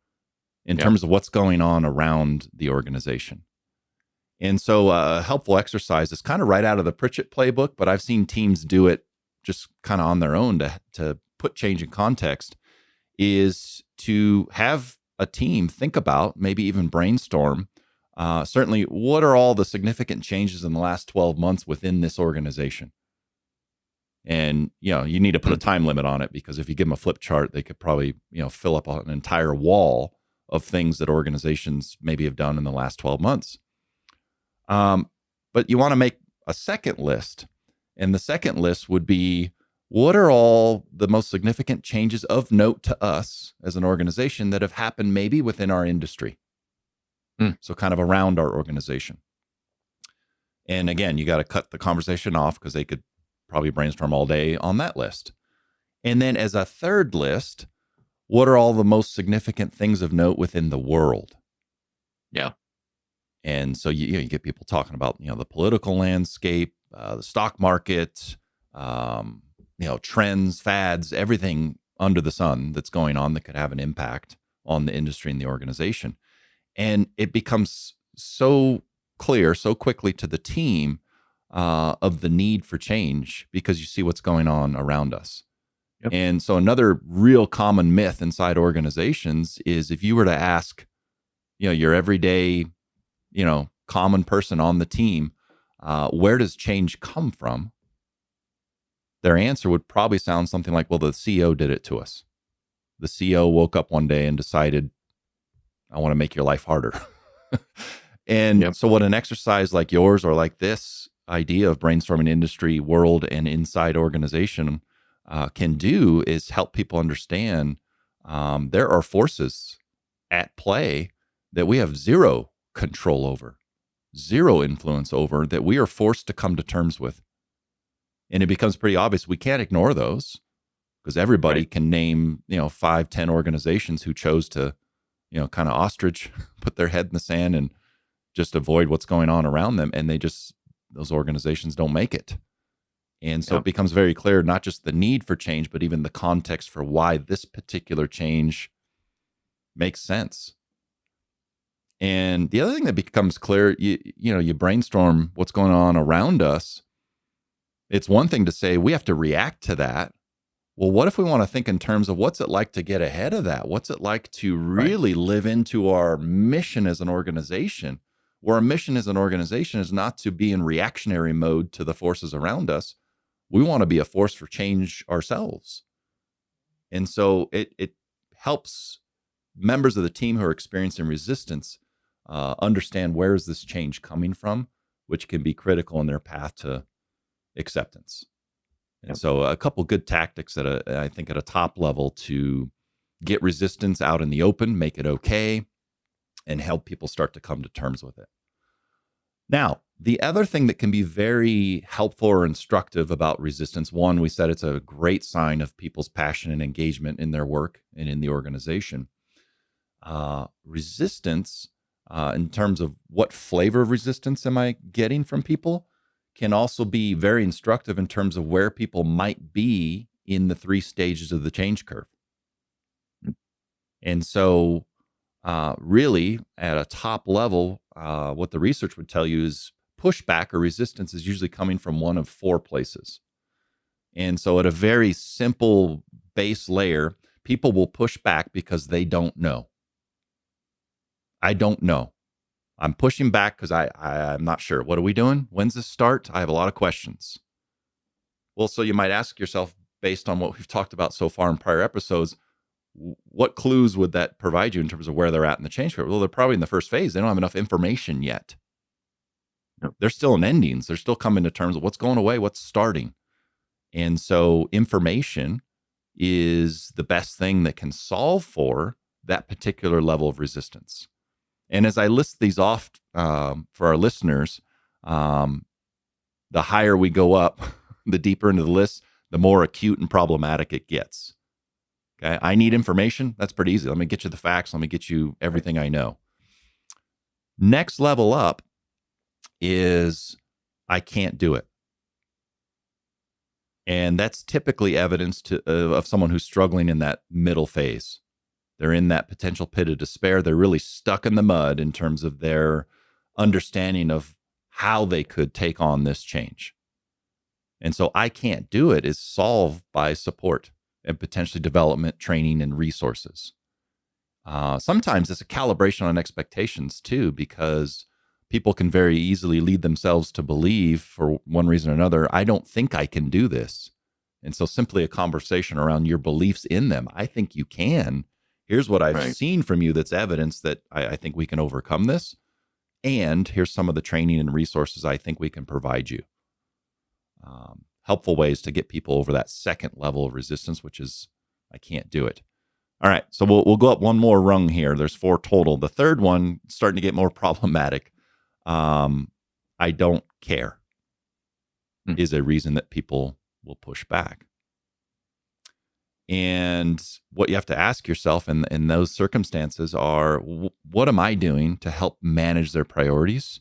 in terms of what's going on around the organization. And so a helpful exercise is kind of right out of the Pritchett playbook, but I've seen teams do it just kind of on their own to put change in context, is to have a team think about, maybe even brainstorm, certainly what are all the significant changes in the last 12 months within this organization? And, you know, you need to put a time limit on it, because if you give them a flip chart, they could probably, you know, fill up an entire wall of things that organizations maybe have done in the last 12 months. But you want to make a second list. And the second list would be, what are all the most significant changes of note to us as an organization that have happened maybe within our industry? So kind of around our organization. And again, you got to cut the conversation off, because they could probably brainstorm all day on that list. And then as a third list, what are all the most significant things of note within the world? Yeah. And so you get people talking about the political landscape, the stock market, trends, fads, everything under the sun that's going on that could have an impact on the industry and the organization. And it becomes so clear so quickly to the team of the need for change because you see what's going on around us. Yep. And so another real common myth inside organizations is if you were to ask, your everyday, common person on the team, where does change come from? Their answer would probably sound something like, well, the CEO did it to us. The CEO woke up one day and decided, I want to make your life harder. And so what an exercise like yours or like this idea of brainstorming industry, world, and inside organization can do is help people understand there are forces at play that we have zero control over, zero influence over, that we are forced to come to terms with. And it becomes pretty obvious we can't ignore those because everybody can name 5, 10 organizations who chose to kind of ostrich, put their head in the sand and just avoid what's going on around them. And those organizations don't make it. And so it becomes very clear, not just the need for change, but even the context for why this particular change makes sense. And the other thing that becomes clear, you brainstorm what's going on around us. It's one thing to say we have to react to that. Well, what if we want to think in terms of what's it like to get ahead of that? What's it like to really live into our mission as an organization? Where our mission as an organization is not to be in reactionary mode to the forces around us. We want to be a force for change ourselves. And so it helps members of the team who are experiencing resistance understand where is this change coming from, which can be critical in their path to acceptance. And so a couple good tactics I think at a top level to get resistance out in the open, make it okay, and help people start to come to terms with it. Now, the other thing that can be very helpful or instructive about resistance, one, we said it's a great sign of people's passion and engagement in their work and in the organization. Resistance, in terms of what flavor of resistance am I getting from people, can also be very instructive in terms of where people might be in the 3 stages of the change curve. And so really at a top level, what the research would tell you is pushback or resistance is usually coming from one of 4 places. And so at a very simple base layer, people will push back because they don't know. I don't know. I'm pushing back because I'm not sure. What are we doing? When's this start? I have a lot of questions. Well, so you might ask yourself, based on what we've talked about so far in prior episodes, what clues would that provide you in terms of where they're at in the change curve? Well, they're probably in the first phase. They don't have enough information yet. They're still in endings. They're still coming to terms with what's going away, what's starting. And so information is the best thing that can solve for that particular level of resistance. And as I list these off for our listeners, the higher we go up, the deeper into the list, the more acute and problematic it gets. Okay, I need information. That's pretty easy. Let me get you the facts. Let me get you everything I know. Next level up is I can't do it. And that's typically evidence of someone who's struggling in that middle phase. They're in that potential pit of despair. They're really stuck in the mud in terms of their understanding of how they could take on this change. And so I can't do it is solved by support and potentially development, training, and resources. Sometimes it's a calibration on expectations too, because people can very easily lead themselves to believe for one reason or another, I don't think I can do this. And so simply a conversation around your beliefs in them. I think you can. Here's what I've seen from you that's evidence that I think we can overcome this. And here's some of the training and resources I think we can provide you. Helpful ways to get people over that second level of resistance, which is, I can't do it. All right, so we'll go up one more rung here. There's 4 total. The third one, starting to get more problematic. I don't care is a reason that people will push back. And what you have to ask yourself in those circumstances are, what am I doing to help manage their priorities,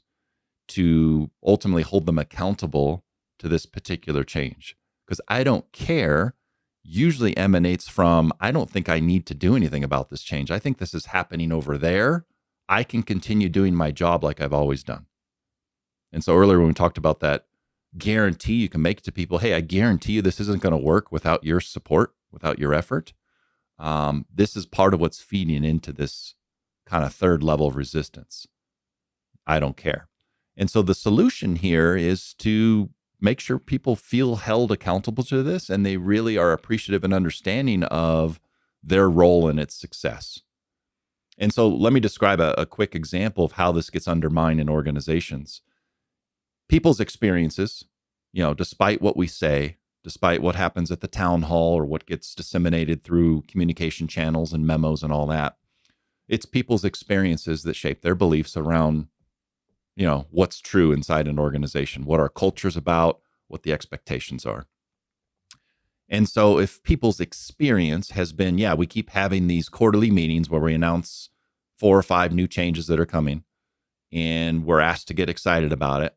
to ultimately hold them accountable to this particular change? Because I don't care usually emanates from, I don't think I need to do anything about this change. I think this is happening over there. I can continue doing my job like I've always done. And so earlier when we talked about that guarantee you can make to people, hey, I guarantee you this isn't going to work without your support, without your effort. This is part of what's feeding into this kind of third level of resistance. I don't care. And so the solution here is to make sure people feel held accountable to this and they really are appreciative and understanding of their role in its success. And so let me describe a quick example of how this gets undermined in organizations. People's experiences, despite what we say, despite what happens at the town hall or what gets disseminated through communication channels and memos and all that, it's people's experiences that shape their beliefs around, what's true inside an organization, what our culture's about, what the expectations are. And so if people's experience has been, we keep having these quarterly meetings where we announce 4 or 5 new changes that are coming and we're asked to get excited about it.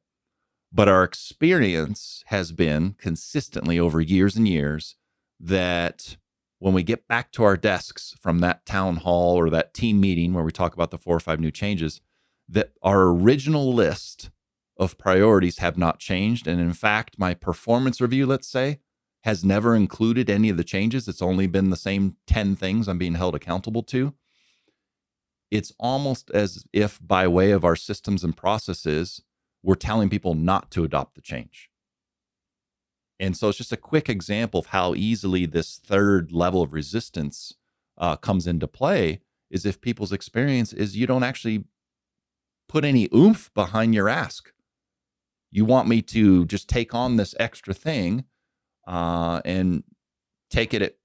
But our experience has been consistently over years and years that when we get back to our desks from that town hall or that team meeting where we talk about the 4 or 5 new changes, that our original list of priorities have not changed. And in fact, my performance review, let's say, has never included any of the changes. It's only been the same 10 things I'm being held accountable to. It's almost as if by way of our systems and processes, we're telling people not to adopt the change. And so it's just a quick example of how easily this third level of resistance comes into play, is if people's experience is you don't actually put any oomph behind your ask. You want me to just take on this extra thing and take it at,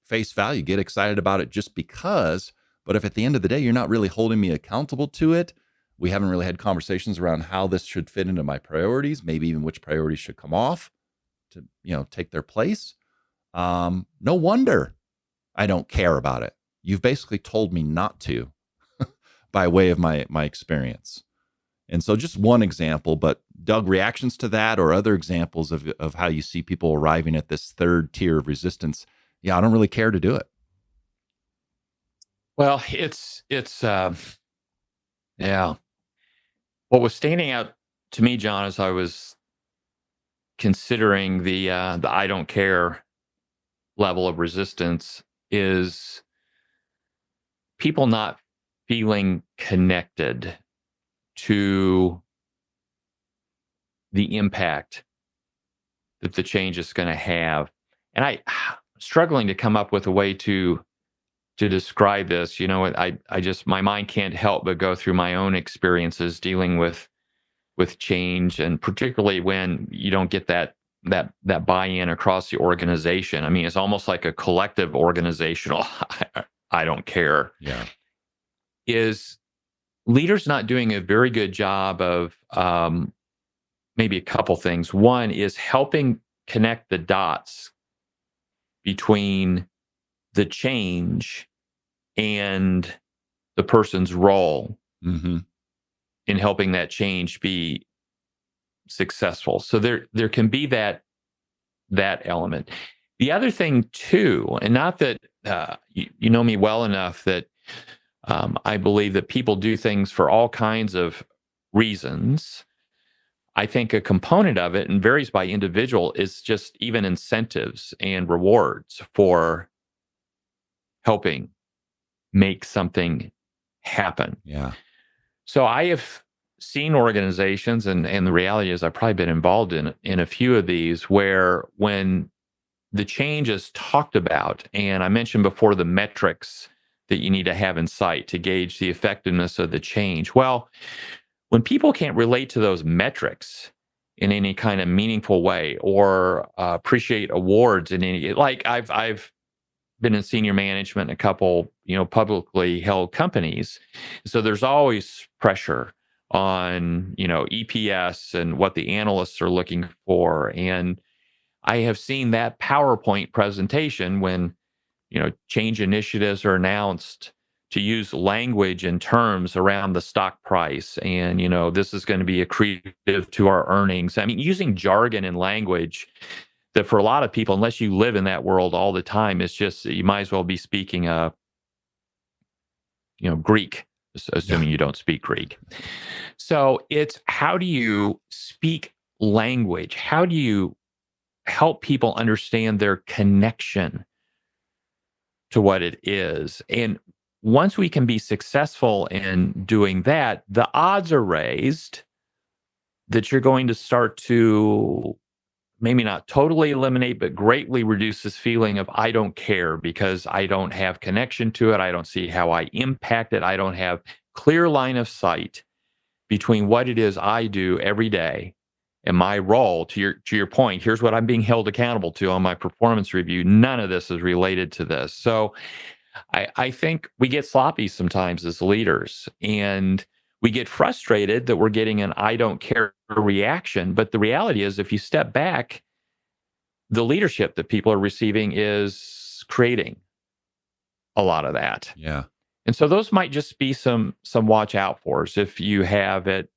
face value, get excited about it just because. But if at the end of the day, you're not really holding me accountable to it, we haven't really had conversations around how this should fit into my priorities, maybe even which priorities should come off to, take their place. No wonder I don't care about it. You've basically told me not to by way of my experience. And so just one example, but Doug, reactions to that or other examples of how you see people arriving at this third tier of resistance? I don't really care to do it. Well, it's What was standing out to me, John, as I was considering the I don't care level of resistance is people not feeling connected to the impact that the change is going to have. And I'm struggling to come up with a way to describe this. I just, my mind can't help but go through my own experiences dealing with change, and particularly when you don't get that buy-in across the organization. I mean, it's almost like a collective organizational I don't care. Yeah. Is leaders not doing a very good job of maybe a couple things. One is helping connect the dots between the change and the person's role in helping that change be successful. So there can be that element. The other thing too, and not that you know me well enough that I believe that people do things for all kinds of reasons. I think a component of it, and varies by individual, is just even incentives and rewards for helping make something happen. Yeah. So I have seen organizations, and the reality is I've probably been involved in a few of these, where when the change is talked about, and I mentioned before the metrics that you need to have in sight to gauge the effectiveness of the change. Well, when people can't relate to those metrics in any kind of meaningful way, or appreciate awards in any, like I've been in senior management in a couple, publicly held companies. So there's always pressure on, EPS and what the analysts are looking for. And I have seen that PowerPoint presentation when change initiatives are announced, to use language and terms around the stock price, and this is going to be accretive to our earnings. I mean, using jargon and language that for a lot of people, unless you live in that world all the time, it's just you might as well be speaking Greek, assuming you don't speak Greek. So it's, how do you speak language? How do you help people understand their connection to what it is? And once we can be successful in doing that, the odds are raised that you're going to start to maybe not totally eliminate, but greatly reduce this feeling of I don't care, because I don't have connection to it. I don't see how I impact it. I don't have clear line of sight between what it is I do every day and my role. To your point, here's what I'm being held accountable to on my performance review. None of this is related to this. So I think we get sloppy sometimes as leaders, and we get frustrated that we're getting an I don't care reaction. But the reality is, if you step back, the leadership that people are receiving is creating a lot of that. Yeah. And so those might just be some watch out fors. If you have it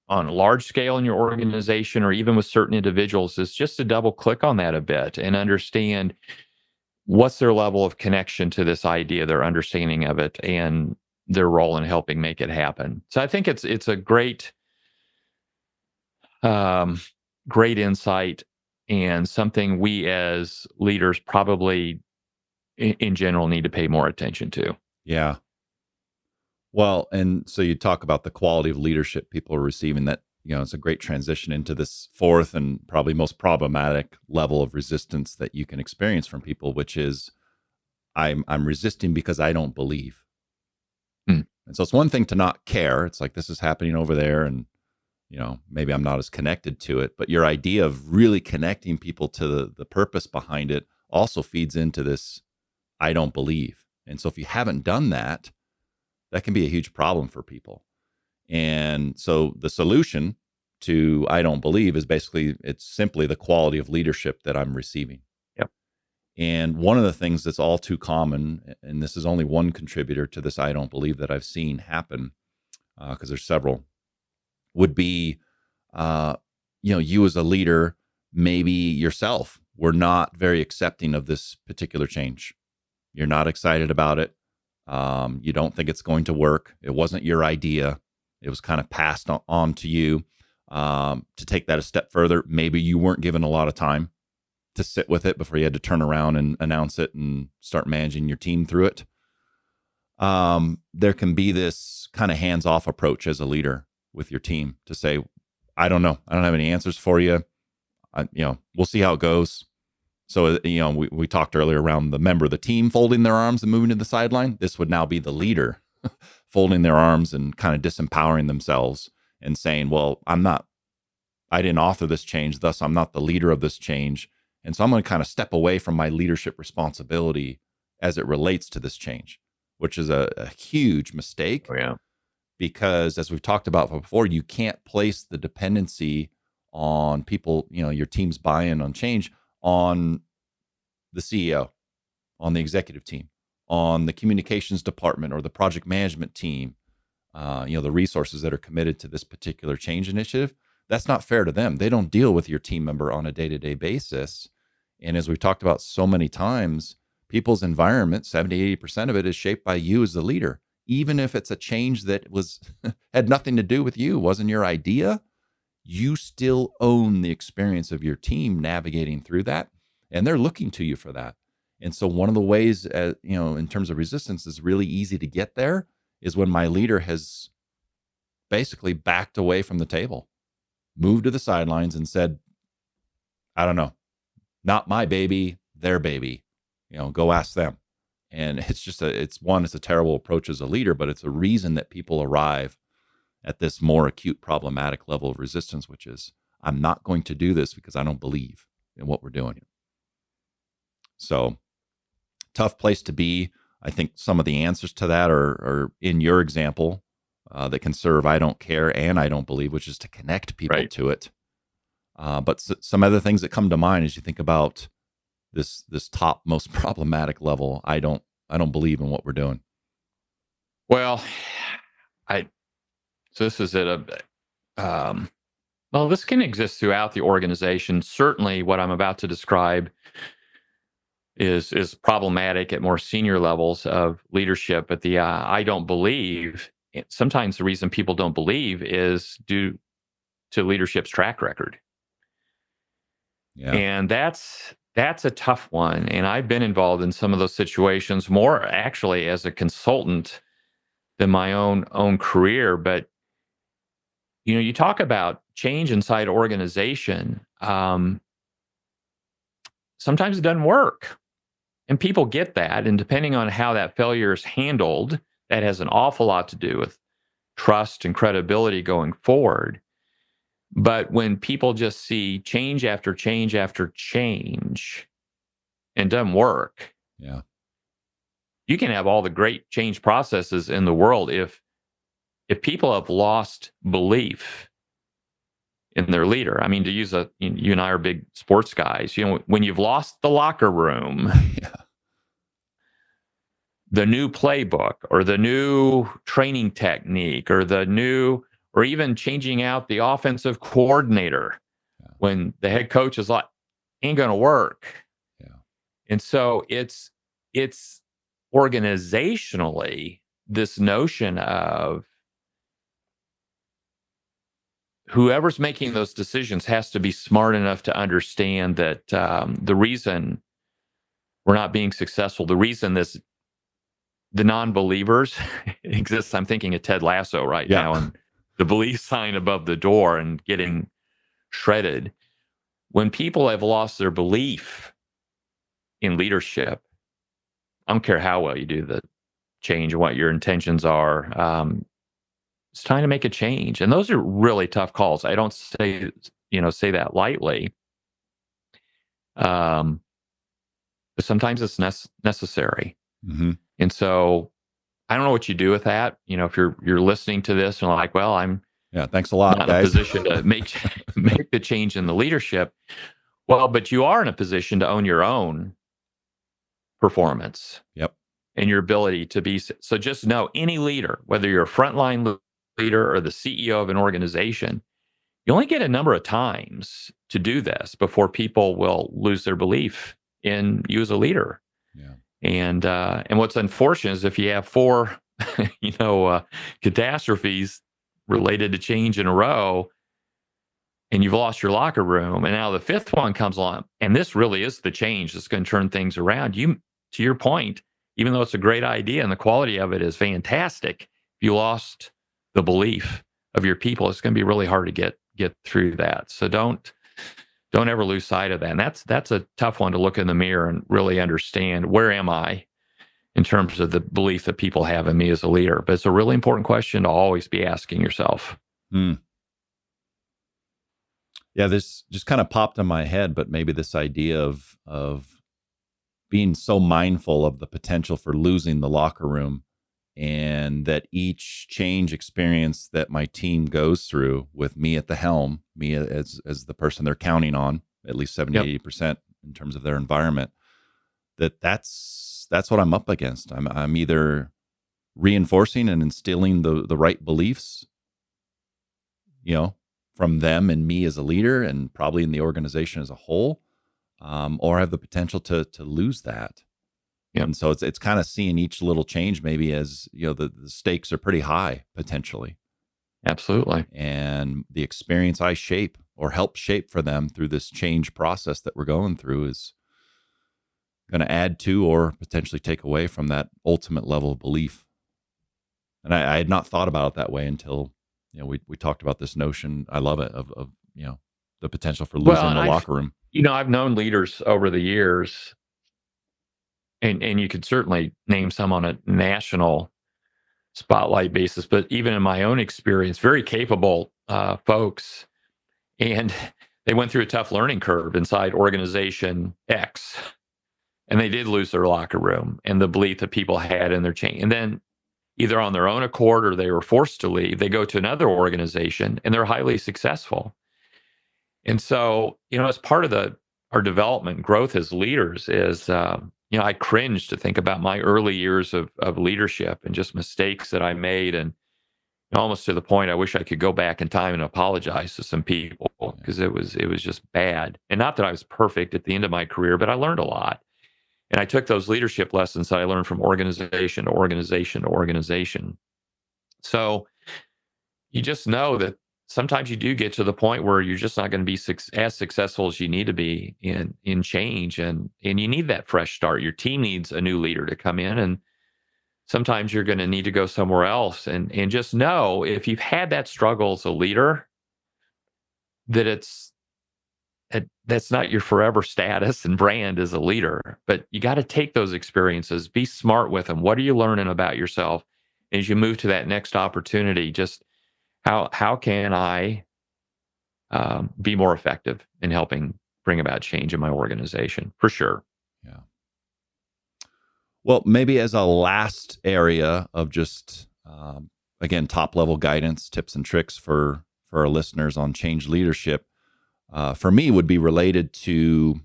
on a large scale in your organization, or even with certain individuals, is just to double click on that a bit and understand what's their level of connection to this idea, their understanding of it, and their role in helping make it happen. So I think it's a great great insight, and something we as leaders probably in general need to pay more attention to. Yeah. Well, and so you talk about the quality of leadership people are receiving. That, it's a great transition into this fourth and probably most problematic level of resistance that you can experience from people, which is I'm resisting because I don't believe. And so it's one thing to not care. It's like, this is happening over there, and maybe I'm not as connected to it. But your idea of really connecting people to the purpose behind it also feeds into this I don't believe. And so if you haven't done that, that can be a huge problem for people. And so the solution to I don't believe is basically, it's simply the quality of leadership that I'm receiving. Yep. And one of the things that's all too common, and this is only one contributor to this I don't believe that I've seen happen, because there's several, would be, you as a leader, maybe yourself, were not very accepting of this particular change. You're not excited about it. You don't think it's going to work. It wasn't your idea. It was kind of passed on to you. To take that a step further, maybe you weren't given a lot of time to sit with it before you had to turn around and announce it and start managing your team through it. There can be this kind of hands-off approach as a leader with your team to say, I don't know. I don't have any answers for you. We'll see how it goes. So, we talked earlier around the member of the team folding their arms and moving to the sideline. This would now be the leader folding their arms and kind of disempowering themselves and saying, well, I didn't author this change, thus I'm not the leader of this change. And so I'm going to kind of step away from my leadership responsibility as it relates to this change, which is a huge mistake. Oh, yeah. Because as we've talked about before, you can't place the dependency on people, your team's buy-in on change on the CEO, on the executive team, on the communications department or the project management team, the resources that are committed to this particular change initiative. That's not fair to them. They don't deal with your team member on a day-to-day basis. And as we've talked about so many times, people's environment, 70, 80% of it is shaped by you as the leader. Even if it's a change that had nothing to do with you, wasn't your idea, you still own the experience of your team navigating through that. And they're looking to you for that. And so one of the ways, in terms of resistance, is really easy to get there is when my leader has basically backed away from the table, moved to the sidelines and said, I don't know, not my baby, their baby, go ask them. And it's a terrible approach as a leader, but it's a reason that people arrive at this more acute problematic level of resistance, which is, I'm not going to do this because I don't believe in what we're doing. So tough place to be. I think some of the answers to that are in your example that can serve I don't care and I don't believe, which is to connect people to it. But some other things that come to mind as you think about this top most problematic level, I don't believe in what we're doing. Well, so this is well, this can exist throughout the organization. Certainly, what I'm about to describe is problematic at more senior levels of leadership. But I don't believe. Sometimes the reason people don't believe is due to leadership's track record. Yeah. And that's a tough one. And I've been involved in some of those situations more actually as a consultant than my own career. But you talk about change inside organization. Sometimes it doesn't work. And people get that. And depending on how that failure is handled, that has an awful lot to do with trust and credibility going forward. But when people just see change after change after change and doesn't work, yeah, you can have all the great change processes in the world. If people have lost belief in their leader, I mean, to use you and I are big sports guys, when you've lost the locker room, yeah, the new playbook or the new training technique or even changing out the offensive coordinator, when the head coach is like, ain't going to work. Yeah. And so it's organizationally this notion of whoever's making those decisions has to be smart enough to understand that the reason we're not being successful, the reason the non-believers exist. I'm thinking of Ted Lasso right now, and the belief sign above the door and getting shredded. When people have lost their belief in leadership, I don't care how well you do the change and what your intentions are. It's time to make a change, and those are really tough calls. I don't say that lightly, but sometimes it's necessary. Mm-hmm. And so I don't know what you do with that. If you're listening to this and like, well, I'm thanks a lot, not guys. in a position to make the change in the leadership. Well, but you are in a position to own your own performance. Yep. And your ability to be. So just know, any leader, whether you're a frontline leader or the CEO of an organization, you only get a number of times to do this before people will lose their belief in you as a leader. Yeah. And what's unfortunate is if you have 4, catastrophes related to change in a row, and you've lost your locker room, and now the 5th one comes along, and this really is the change that's going to turn things around. To your point, even though it's a great idea and the quality of it is fantastic, if you lost the belief of your people, it's going to be really hard to get through that. So don't ever lose sight of that. And that's a tough one to look in the mirror and really understand, where am I in terms of the belief that people have in me as a leader. But it's a really important question to always be asking yourself. Yeah, this just kind of popped in my head, but maybe this idea of being so mindful of the potential for losing the locker room, and that each change experience that my team goes through with me at the helm, me as the person they're counting on, at least 70, 80% in terms of their environment, that's what I'm up against. I'm either reinforcing and instilling the right beliefs, from them and me as a leader, and probably in the organization as a whole, or have the potential to lose that. Yep. And so it's kind of seeing each little change maybe as, the stakes are pretty high potentially. Absolutely. And the experience I shape or help shape for them through this change process that we're going through is going to add to or potentially take away from that ultimate level of belief. And I had not thought about it that way until, we talked about this notion. I love it, of the potential for losing the locker room. I've known leaders over the years, and you could certainly name some on a national spotlight basis, but even in my own experience, very capable folks, and they went through a tough learning curve inside organization X, and they did lose their locker room and the belief that people had in their change. And then either on their own accord or they were forced to leave, they go to another organization and they're highly successful. And so, as part of our development growth as leaders is, I cringe to think about my early years of leadership and just mistakes that I made, and almost to the point I wish I could go back in time and apologize to some people because it was just bad. And not that I was perfect at the end of my career, but I learned a lot. And I took those leadership lessons that I learned from organization to organization to organization. So you just know that sometimes you do get to the point where you're just not going to be as successful as you need to be in change, and you need that fresh start. Your team needs a new leader to come in, and sometimes you're going to need to go somewhere else. And just know, if you've had that struggle as a leader, that that's not your forever status and brand as a leader. But you got to take those experiences, be smart with them. What are you learning about yourself as you move to that next opportunity? Just how can I be more effective in helping bring about change in my organization? For sure. Yeah. Well, maybe as a last area of just, again, top level guidance, tips and tricks for our listeners on change leadership, for me would be related to,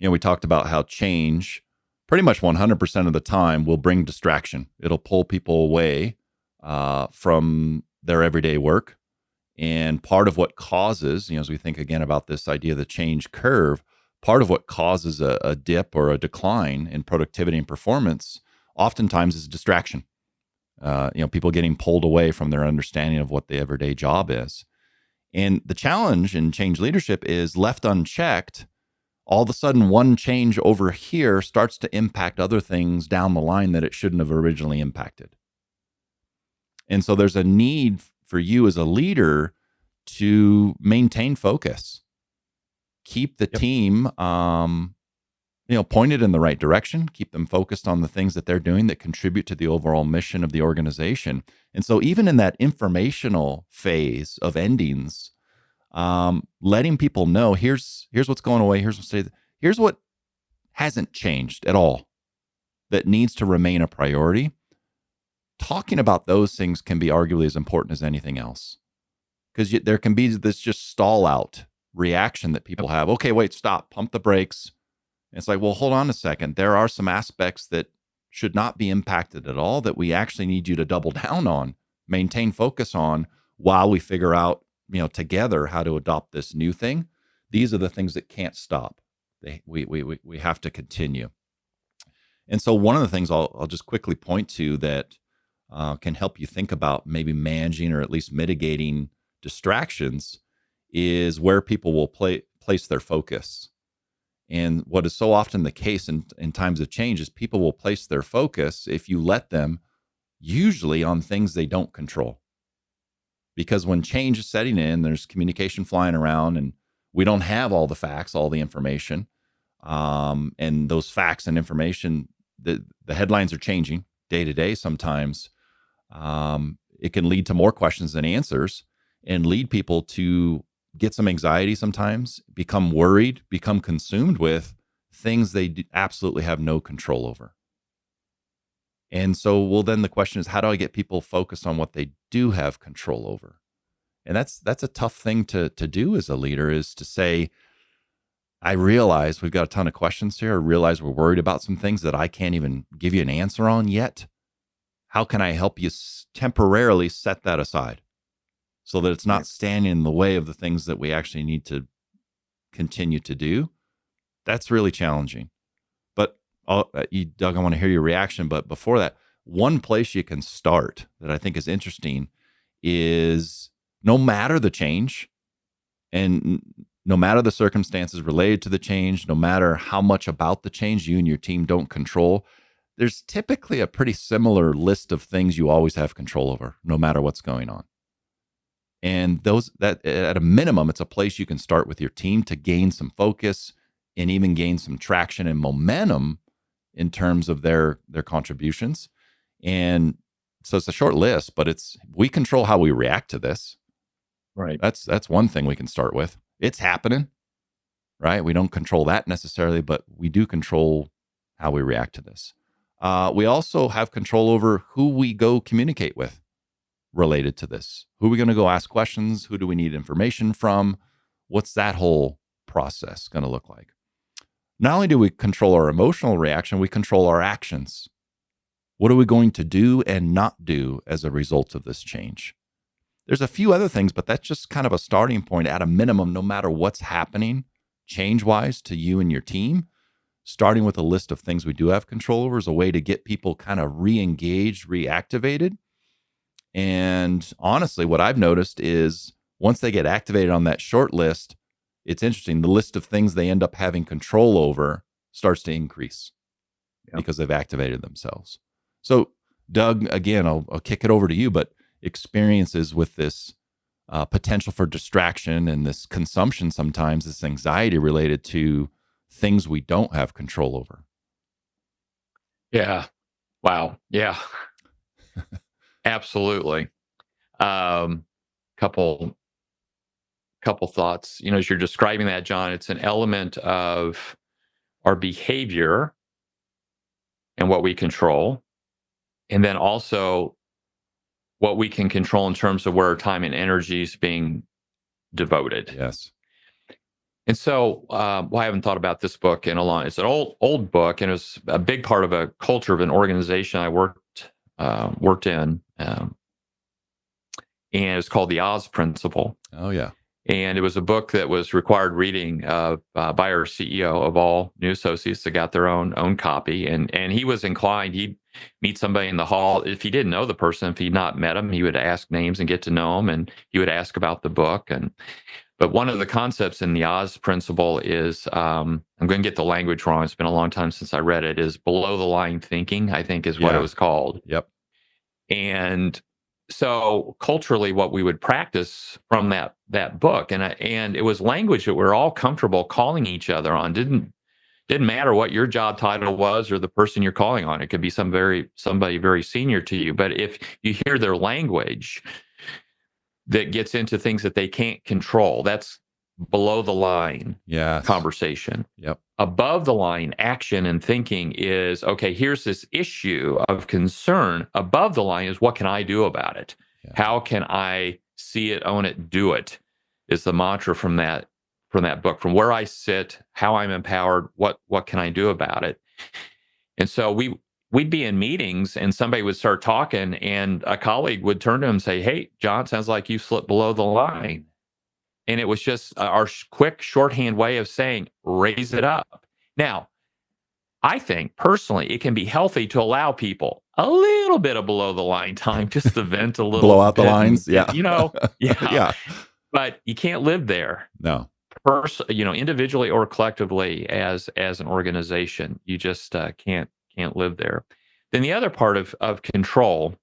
we talked about how change pretty much 100% of the time will bring distraction. It'll pull people away from their everyday work. And part of what causes, as we think again about this idea of the change curve, part of what causes a dip or a decline in productivity and performance oftentimes is distraction. People getting pulled away from their understanding of what the everyday job is. And the challenge in change leadership is, left unchecked, all of a sudden one change over here starts to impact other things down the line that it shouldn't have originally impacted. And so there's a need for you as a leader to maintain focus, keep the team, pointed in the right direction, keep them focused on the things that they're doing that contribute to the overall mission of the organization. And so even in that informational phase of endings, letting people know, here's what's going away, here's what hasn't changed at all that needs to remain a priority. Talking about those things can be arguably as important as anything else, because there can be this just stall out reaction that people have. Okay, wait, stop, pump the brakes. And it's like, well, hold on a second. There are some aspects that should not be impacted at all that we actually need you to double down on, maintain focus on, while we figure out, together how to adopt this new thing. These are the things that can't stop. We have to continue. And so one of the things I'll just quickly point to that can help you think about maybe managing or at least mitigating distractions is where people will place their focus. And what is so often the case in times of change is people will place their focus, if you let them, usually on things they don't control. Because when change is setting in, there's communication flying around, and we don't have all the facts, all the information. And those facts and information, the headlines are changing day to day sometimes. It can lead to more questions than answers, and lead people to get some anxiety sometimes, become worried, become consumed with things they absolutely have no control over. And so, then the question is, how do I get people focused on what they do have control over? And that's a tough thing to do as a leader, is to say, I realize we've got a ton of questions here. I realize we're worried about some things that I can't even give you an answer on yet. How can I help you temporarily set that aside so that it's not standing in the way of the things that we actually need to continue to do? That's really challenging. But Doug, I want to hear your reaction. But before that, one place you can start that I think is interesting is, no matter the change and no matter the circumstances related to the change, no matter how much about the change you and your team don't control, there's typically a pretty similar list of things you always have control over, no matter what's going on. And that at a minimum, it's a place you can start with your team to gain some focus and even gain some traction and momentum in terms of their contributions. And so it's a short list, but we control how we react to this. Right. That's one thing we can start with. It's happening, right? We don't control that necessarily, but we do control how we react to this. We also have control over who we go communicate with related to this. Who are we going to go ask questions? Who do we need information from? What's that whole process going to look like? not only do we control our emotional reaction, we control our actions. What are we going to do and not do as a result of this change? There's a few other things, but that's just kind of a starting point at a minimum, no matter what's happening change wise to you and your team. Starting with a list of things we do have control over is a way to get people kind of re-engaged, reactivated. And honestly, what I've noticed is once they get activated on that short list, it's interesting. The list of things they end up having control over starts to increase because they've activated themselves. So, Doug, again, I'll kick it over to you, but experiences with this potential for distraction and this consumption, sometimes this anxiety related to things we don't have control over. Yeah. Wow. Yeah. Absolutely. Couple thoughts. As you're describing that, John, it's an element of our behavior and what we control, and then also what we can control in terms of where our time and energy is being devoted. Yes. And so, I haven't thought about this book in a long. It's an old book, and it was a big part of a culture of an organization I worked in, and it was called the Oz Principle. Oh yeah. And it was a book that was required reading by our CEO of all new associates that got their own copy. And he was inclined. He'd meet somebody in the hall. If he didn't know the person, if he'd not met him, he would ask names and get to know them. And he would ask about the book. But one of the concepts in the Oz Principle is, I'm going to get the language wrong. It's been a long time since I read it. Is below the line thinking, I think, is what it was called. Yep. And so culturally, what we would practice from that book, and it was language that we're all comfortable calling each other on. Didn't matter what your job title was or the person you're calling on. It could be somebody very senior to you. But if you hear their language that gets into things that they can't control, that's below the line conversation. Yep. Above the line action and thinking is, okay, here's this issue of concern. Above the line is, what can I do about it? Yeah. How can I see it, own it, do it? Is the mantra from that book. From where I sit, how I'm empowered, what can I do about it? And so we'd be in meetings and somebody would start talking and a colleague would turn to him and say, "Hey, John, sounds like you slipped below the line." And it was just our quick shorthand way of saying, raise it up. Now, I think personally, it can be healthy to allow people a little bit of below the line time just to vent a little blow out the lines. And, yeah. But you can't live there. No. Individually or collectively as an organization, you just can't live there. Then the other part of control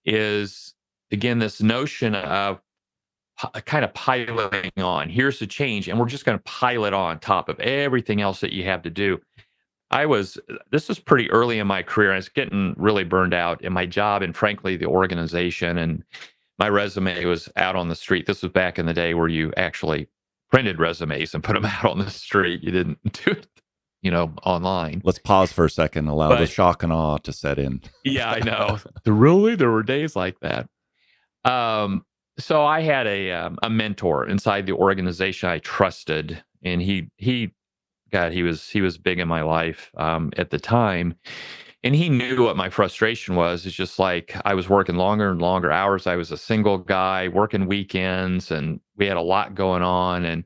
is, again, this notion of kind of piloting on. Here's the change, and we're just going to pile it on top of everything else that you have to do. This was pretty early in my career. I was getting really burned out in my job and frankly, the organization, and my resume was out on the street. This was back in the day where you actually printed resumes and put them out on the street. You didn't do it, online. Let's pause for a second. Allow the shock and awe to set in. Yeah, I know. There were days like that. So I had a mentor inside the organization I trusted, and he was big in my life at the time, and he knew what my frustration was. It's just like I was working longer and longer hours. I was a single guy working weekends, and we had a lot going on. And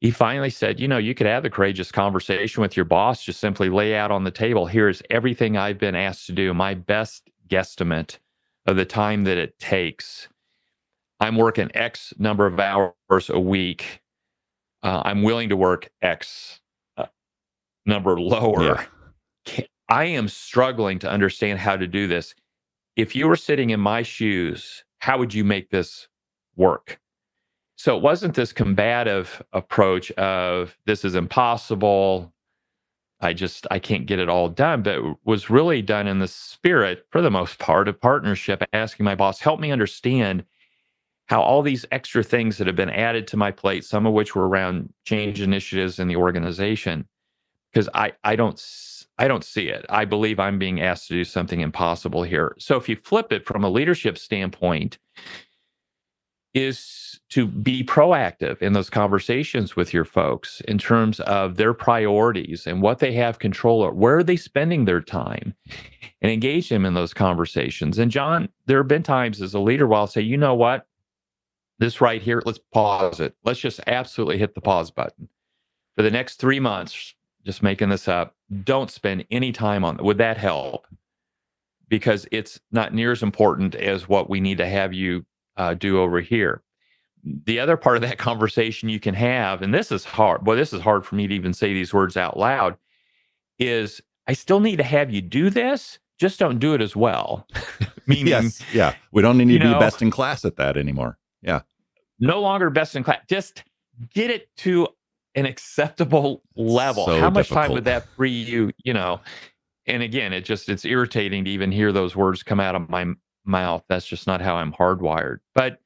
he finally said, you could have the courageous conversation with your boss. Just simply lay out on the table, here's everything I've been asked to do, my best guesstimate of the time that it takes. I'm working X number of hours a week. I'm willing to work X number lower. Yeah. I am struggling to understand how to do this. If you were sitting in my shoes, how would you make this work? So it wasn't this combative approach of this is impossible. I can't get it all done, but it was really done in the spirit, for the most part, of partnership, asking my boss, help me understand how all these extra things that have been added to my plate, some of which were around change initiatives in the organization, because I don't see it. I believe I'm being asked to do something impossible here. So if you flip it from a leadership standpoint, is to be proactive in those conversations with your folks in terms of their priorities and what they have control of. Where are they spending their time? And engage them in those conversations. And John, there have been times as a leader where I'll say, you know what? This right here, let's pause it. Let's just absolutely hit the pause button. For the next 3 months, just making this up, don't spend any time on it. Would that help? Because it's not near as important as what we need to have you do over here. The other part of that conversation you can have, and this is hard, boy, this is hard for me to even say these words out loud, is I still need to have you do this, just don't do it as well. Meaning, yes, yeah, we don't need to be best in class at that anymore. Yeah, no longer best in class. Just get it to an acceptable level. So how much difficult. time would that free you? And again, it's irritating to even hear those words come out of my mouth. That's just not how I'm hardwired. But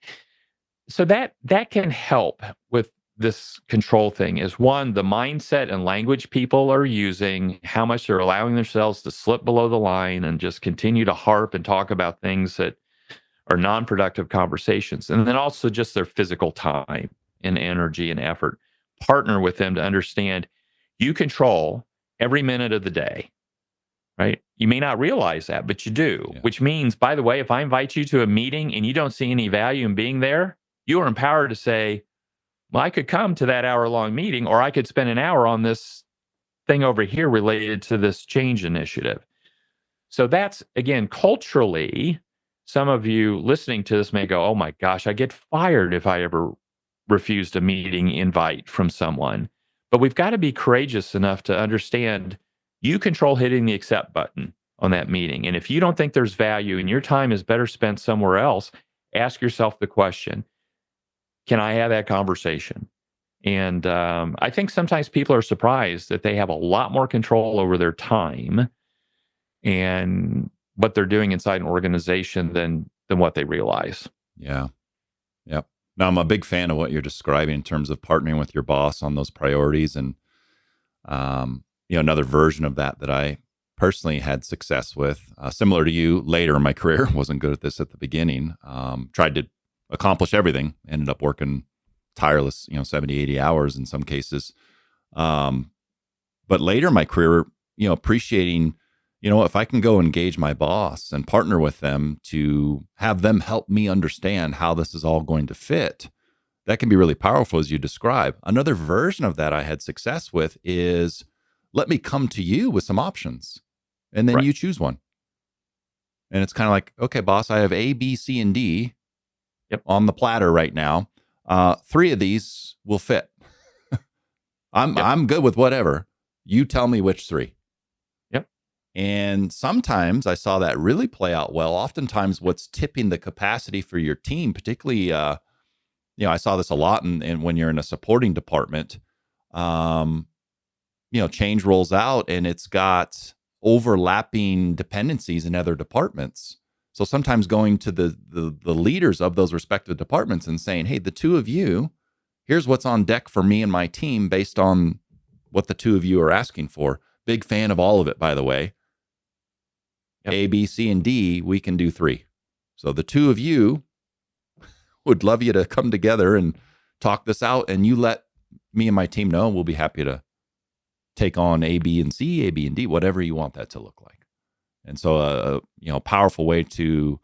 so that can help with this control thing. Is one, the mindset and language people are using, how much they're allowing themselves to slip below the line and just continue to harp and talk about things that are non-productive conversations. And then also just their physical time and energy and effort. Partner with them to understand you control every minute of the day. Right? You may not realize that, but you do, which means, by the way, if I invite you to a meeting and you don't see any value in being there, you are empowered to say, well, I could come to that hour-long meeting, or I could spend an hour on this thing over here related to this change initiative. So that's, again, culturally, some of you listening to this may go, oh my gosh, I get fired if I ever refused a meeting invite from someone. But we've got to be courageous enough to understand you control hitting the accept button on that meeting. And if you don't think there's value and your time is better spent somewhere else, ask yourself the question, can I have that conversation? And I think sometimes people are surprised that they have a lot more control over their time and what they're doing inside an organization than what they realize. Yeah. Yep. Now, I'm a big fan of what you're describing in terms of partnering with your boss on those priorities. And, another version of that I personally had success with, similar to you later in my career, wasn't good at this at the beginning, tried to accomplish everything, ended up working tireless, 70, 80 hours in some cases. But later in my career, appreciating, if I can go engage my boss and partner with them to have them help me understand how this is all going to fit, that can be really powerful, as you describe. Another version of that I had success with is, let me come to you with some options, and then you choose one. And it's kind of like, okay, boss, I have A, B, C, and D on the platter right now. 3 of these will fit. I'm good with whatever. You tell me which 3. Yep. And sometimes I saw that really play out well. Oftentimes what's tipping the capacity for your team, particularly, I saw this a lot in when you're in a supporting department, change rolls out and it's got overlapping dependencies in other departments. So sometimes going to the leaders of those respective departments and saying, hey, the 2 of you, here's what's on deck for me and my team based on what the 2 of you are asking for. Big fan of all of it, by the way. A, B, C, and D, we can do 3. So the 2 of you would love you to come together and talk this out, and you let me and my team know. We'll be happy to take on A, B, and C, A, B, and D, whatever you want that to look like. And so, a powerful way to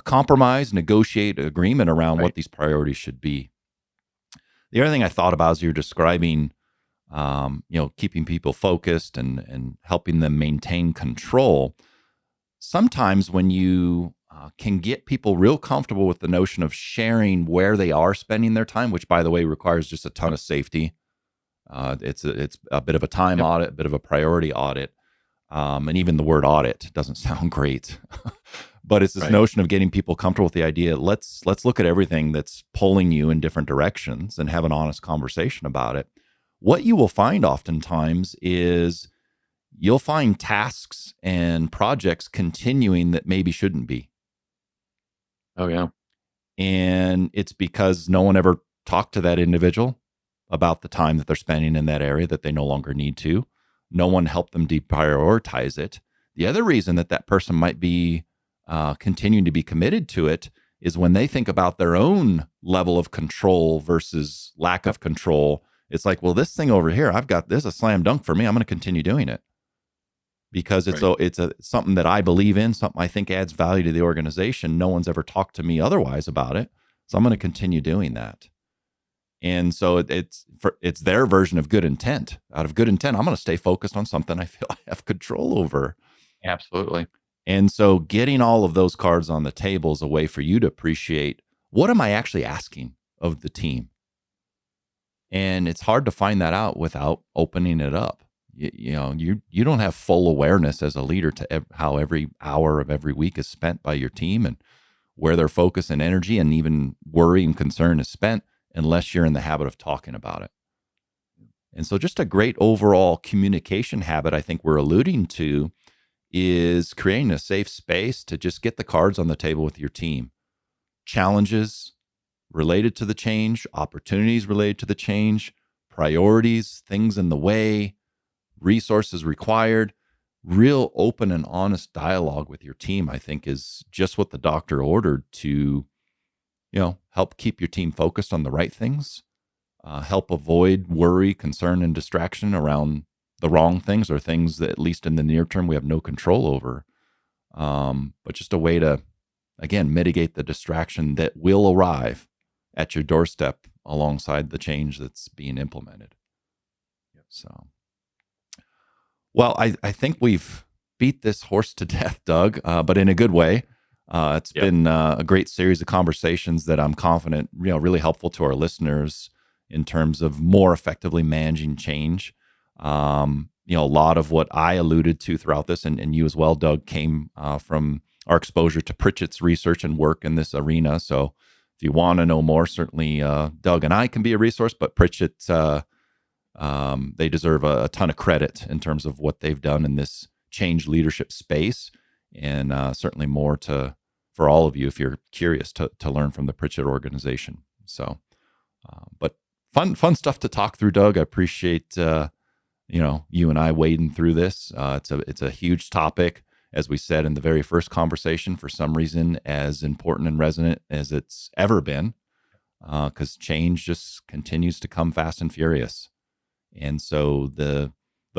compromise, negotiate agreement around what these priorities should be. The other thing I thought about as you're describing, keeping people focused and helping them maintain control. Sometimes when you can get people real comfortable with the notion of sharing where they are spending their time, which, by the way, requires just a ton of safety. It's a bit of a time audit, a bit of a priority audit. And even the word audit doesn't sound great, but it's this notion of getting people comfortable with the idea. Let's look at everything that's pulling you in different directions and have an honest conversation about it. What you will find oftentimes is you'll find tasks and projects continuing that maybe shouldn't be. Oh, yeah. And it's because no one ever talked to that individual about the time that they're spending in that area that they no longer need to. No one helped them deprioritize it. The other reason that person might be continuing to be committed to it is when they think about their own level of control versus lack of control. It's like, well, this thing over here, this is a slam dunk for me. I'm going to continue doing it because it's something that I believe in, something I think adds value to the organization. No one's ever talked to me otherwise about it, so I'm going to continue doing that. And so it's their version of good intent. Out of good intent, I'm going to stay focused on something I feel I have control over. Absolutely. And so getting all of those cards on the table is a way for you to appreciate, what am I actually asking of the team? And it's hard to find that out without opening it up. You don't have full awareness as a leader to how every hour of every week is spent by your team and where their focus and energy and even worry and concern is spent unless you're in the habit of talking about it. And so just a great overall communication habit I think we're alluding to is creating a safe space to just get the cards on the table with your team. Challenges related to the change, opportunities related to the change, priorities, things in the way, resources required. Real open and honest dialogue with your team, I think, is just what the doctor ordered to, help keep your team focused on the right things, help avoid worry, concern, and distraction around the wrong things or things that, at least in the near term, we have no control over. But just a way to, again, mitigate the distraction that will arrive at your doorstep alongside the change that's being implemented. So, well, I think we've beat this horse to death, Doug, but in a good way. It's been a great series of conversations that I'm confident, really helpful to our listeners in terms of more effectively managing change. A lot of what I alluded to throughout this, and you as well, Doug, came from our exposure to Pritchett's research and work in this arena. So if you want to know more, certainly Doug and I can be a resource, but Pritchett, they deserve a ton of credit in terms of what they've done in this change leadership space, and certainly more for all of you if you're curious to learn from the Pritchett organization. So, but fun stuff to talk through, Doug. I appreciate you and I wading through this. It's a huge topic, as we said in the very first conversation, for some reason as important and resonant as it's ever been, because change just continues to come fast and furious. And so the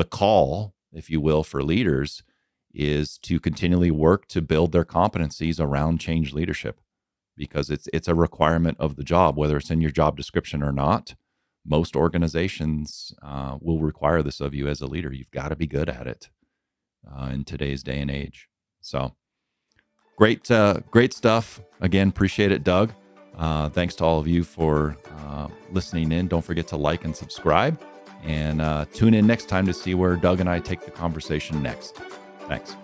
call, if you will, for leaders is to continually work to build their competencies around change leadership, because it's a requirement of the job, whether it's in your job description or not. Most organizations will require this of you as a leader. You've got to be good at it in today's day and age. So great stuff. Again, appreciate it, Doug. Thanks to all of you for listening in. Don't forget to like and subscribe, and tune in next time to see where Doug and I take the conversation next. Thanks.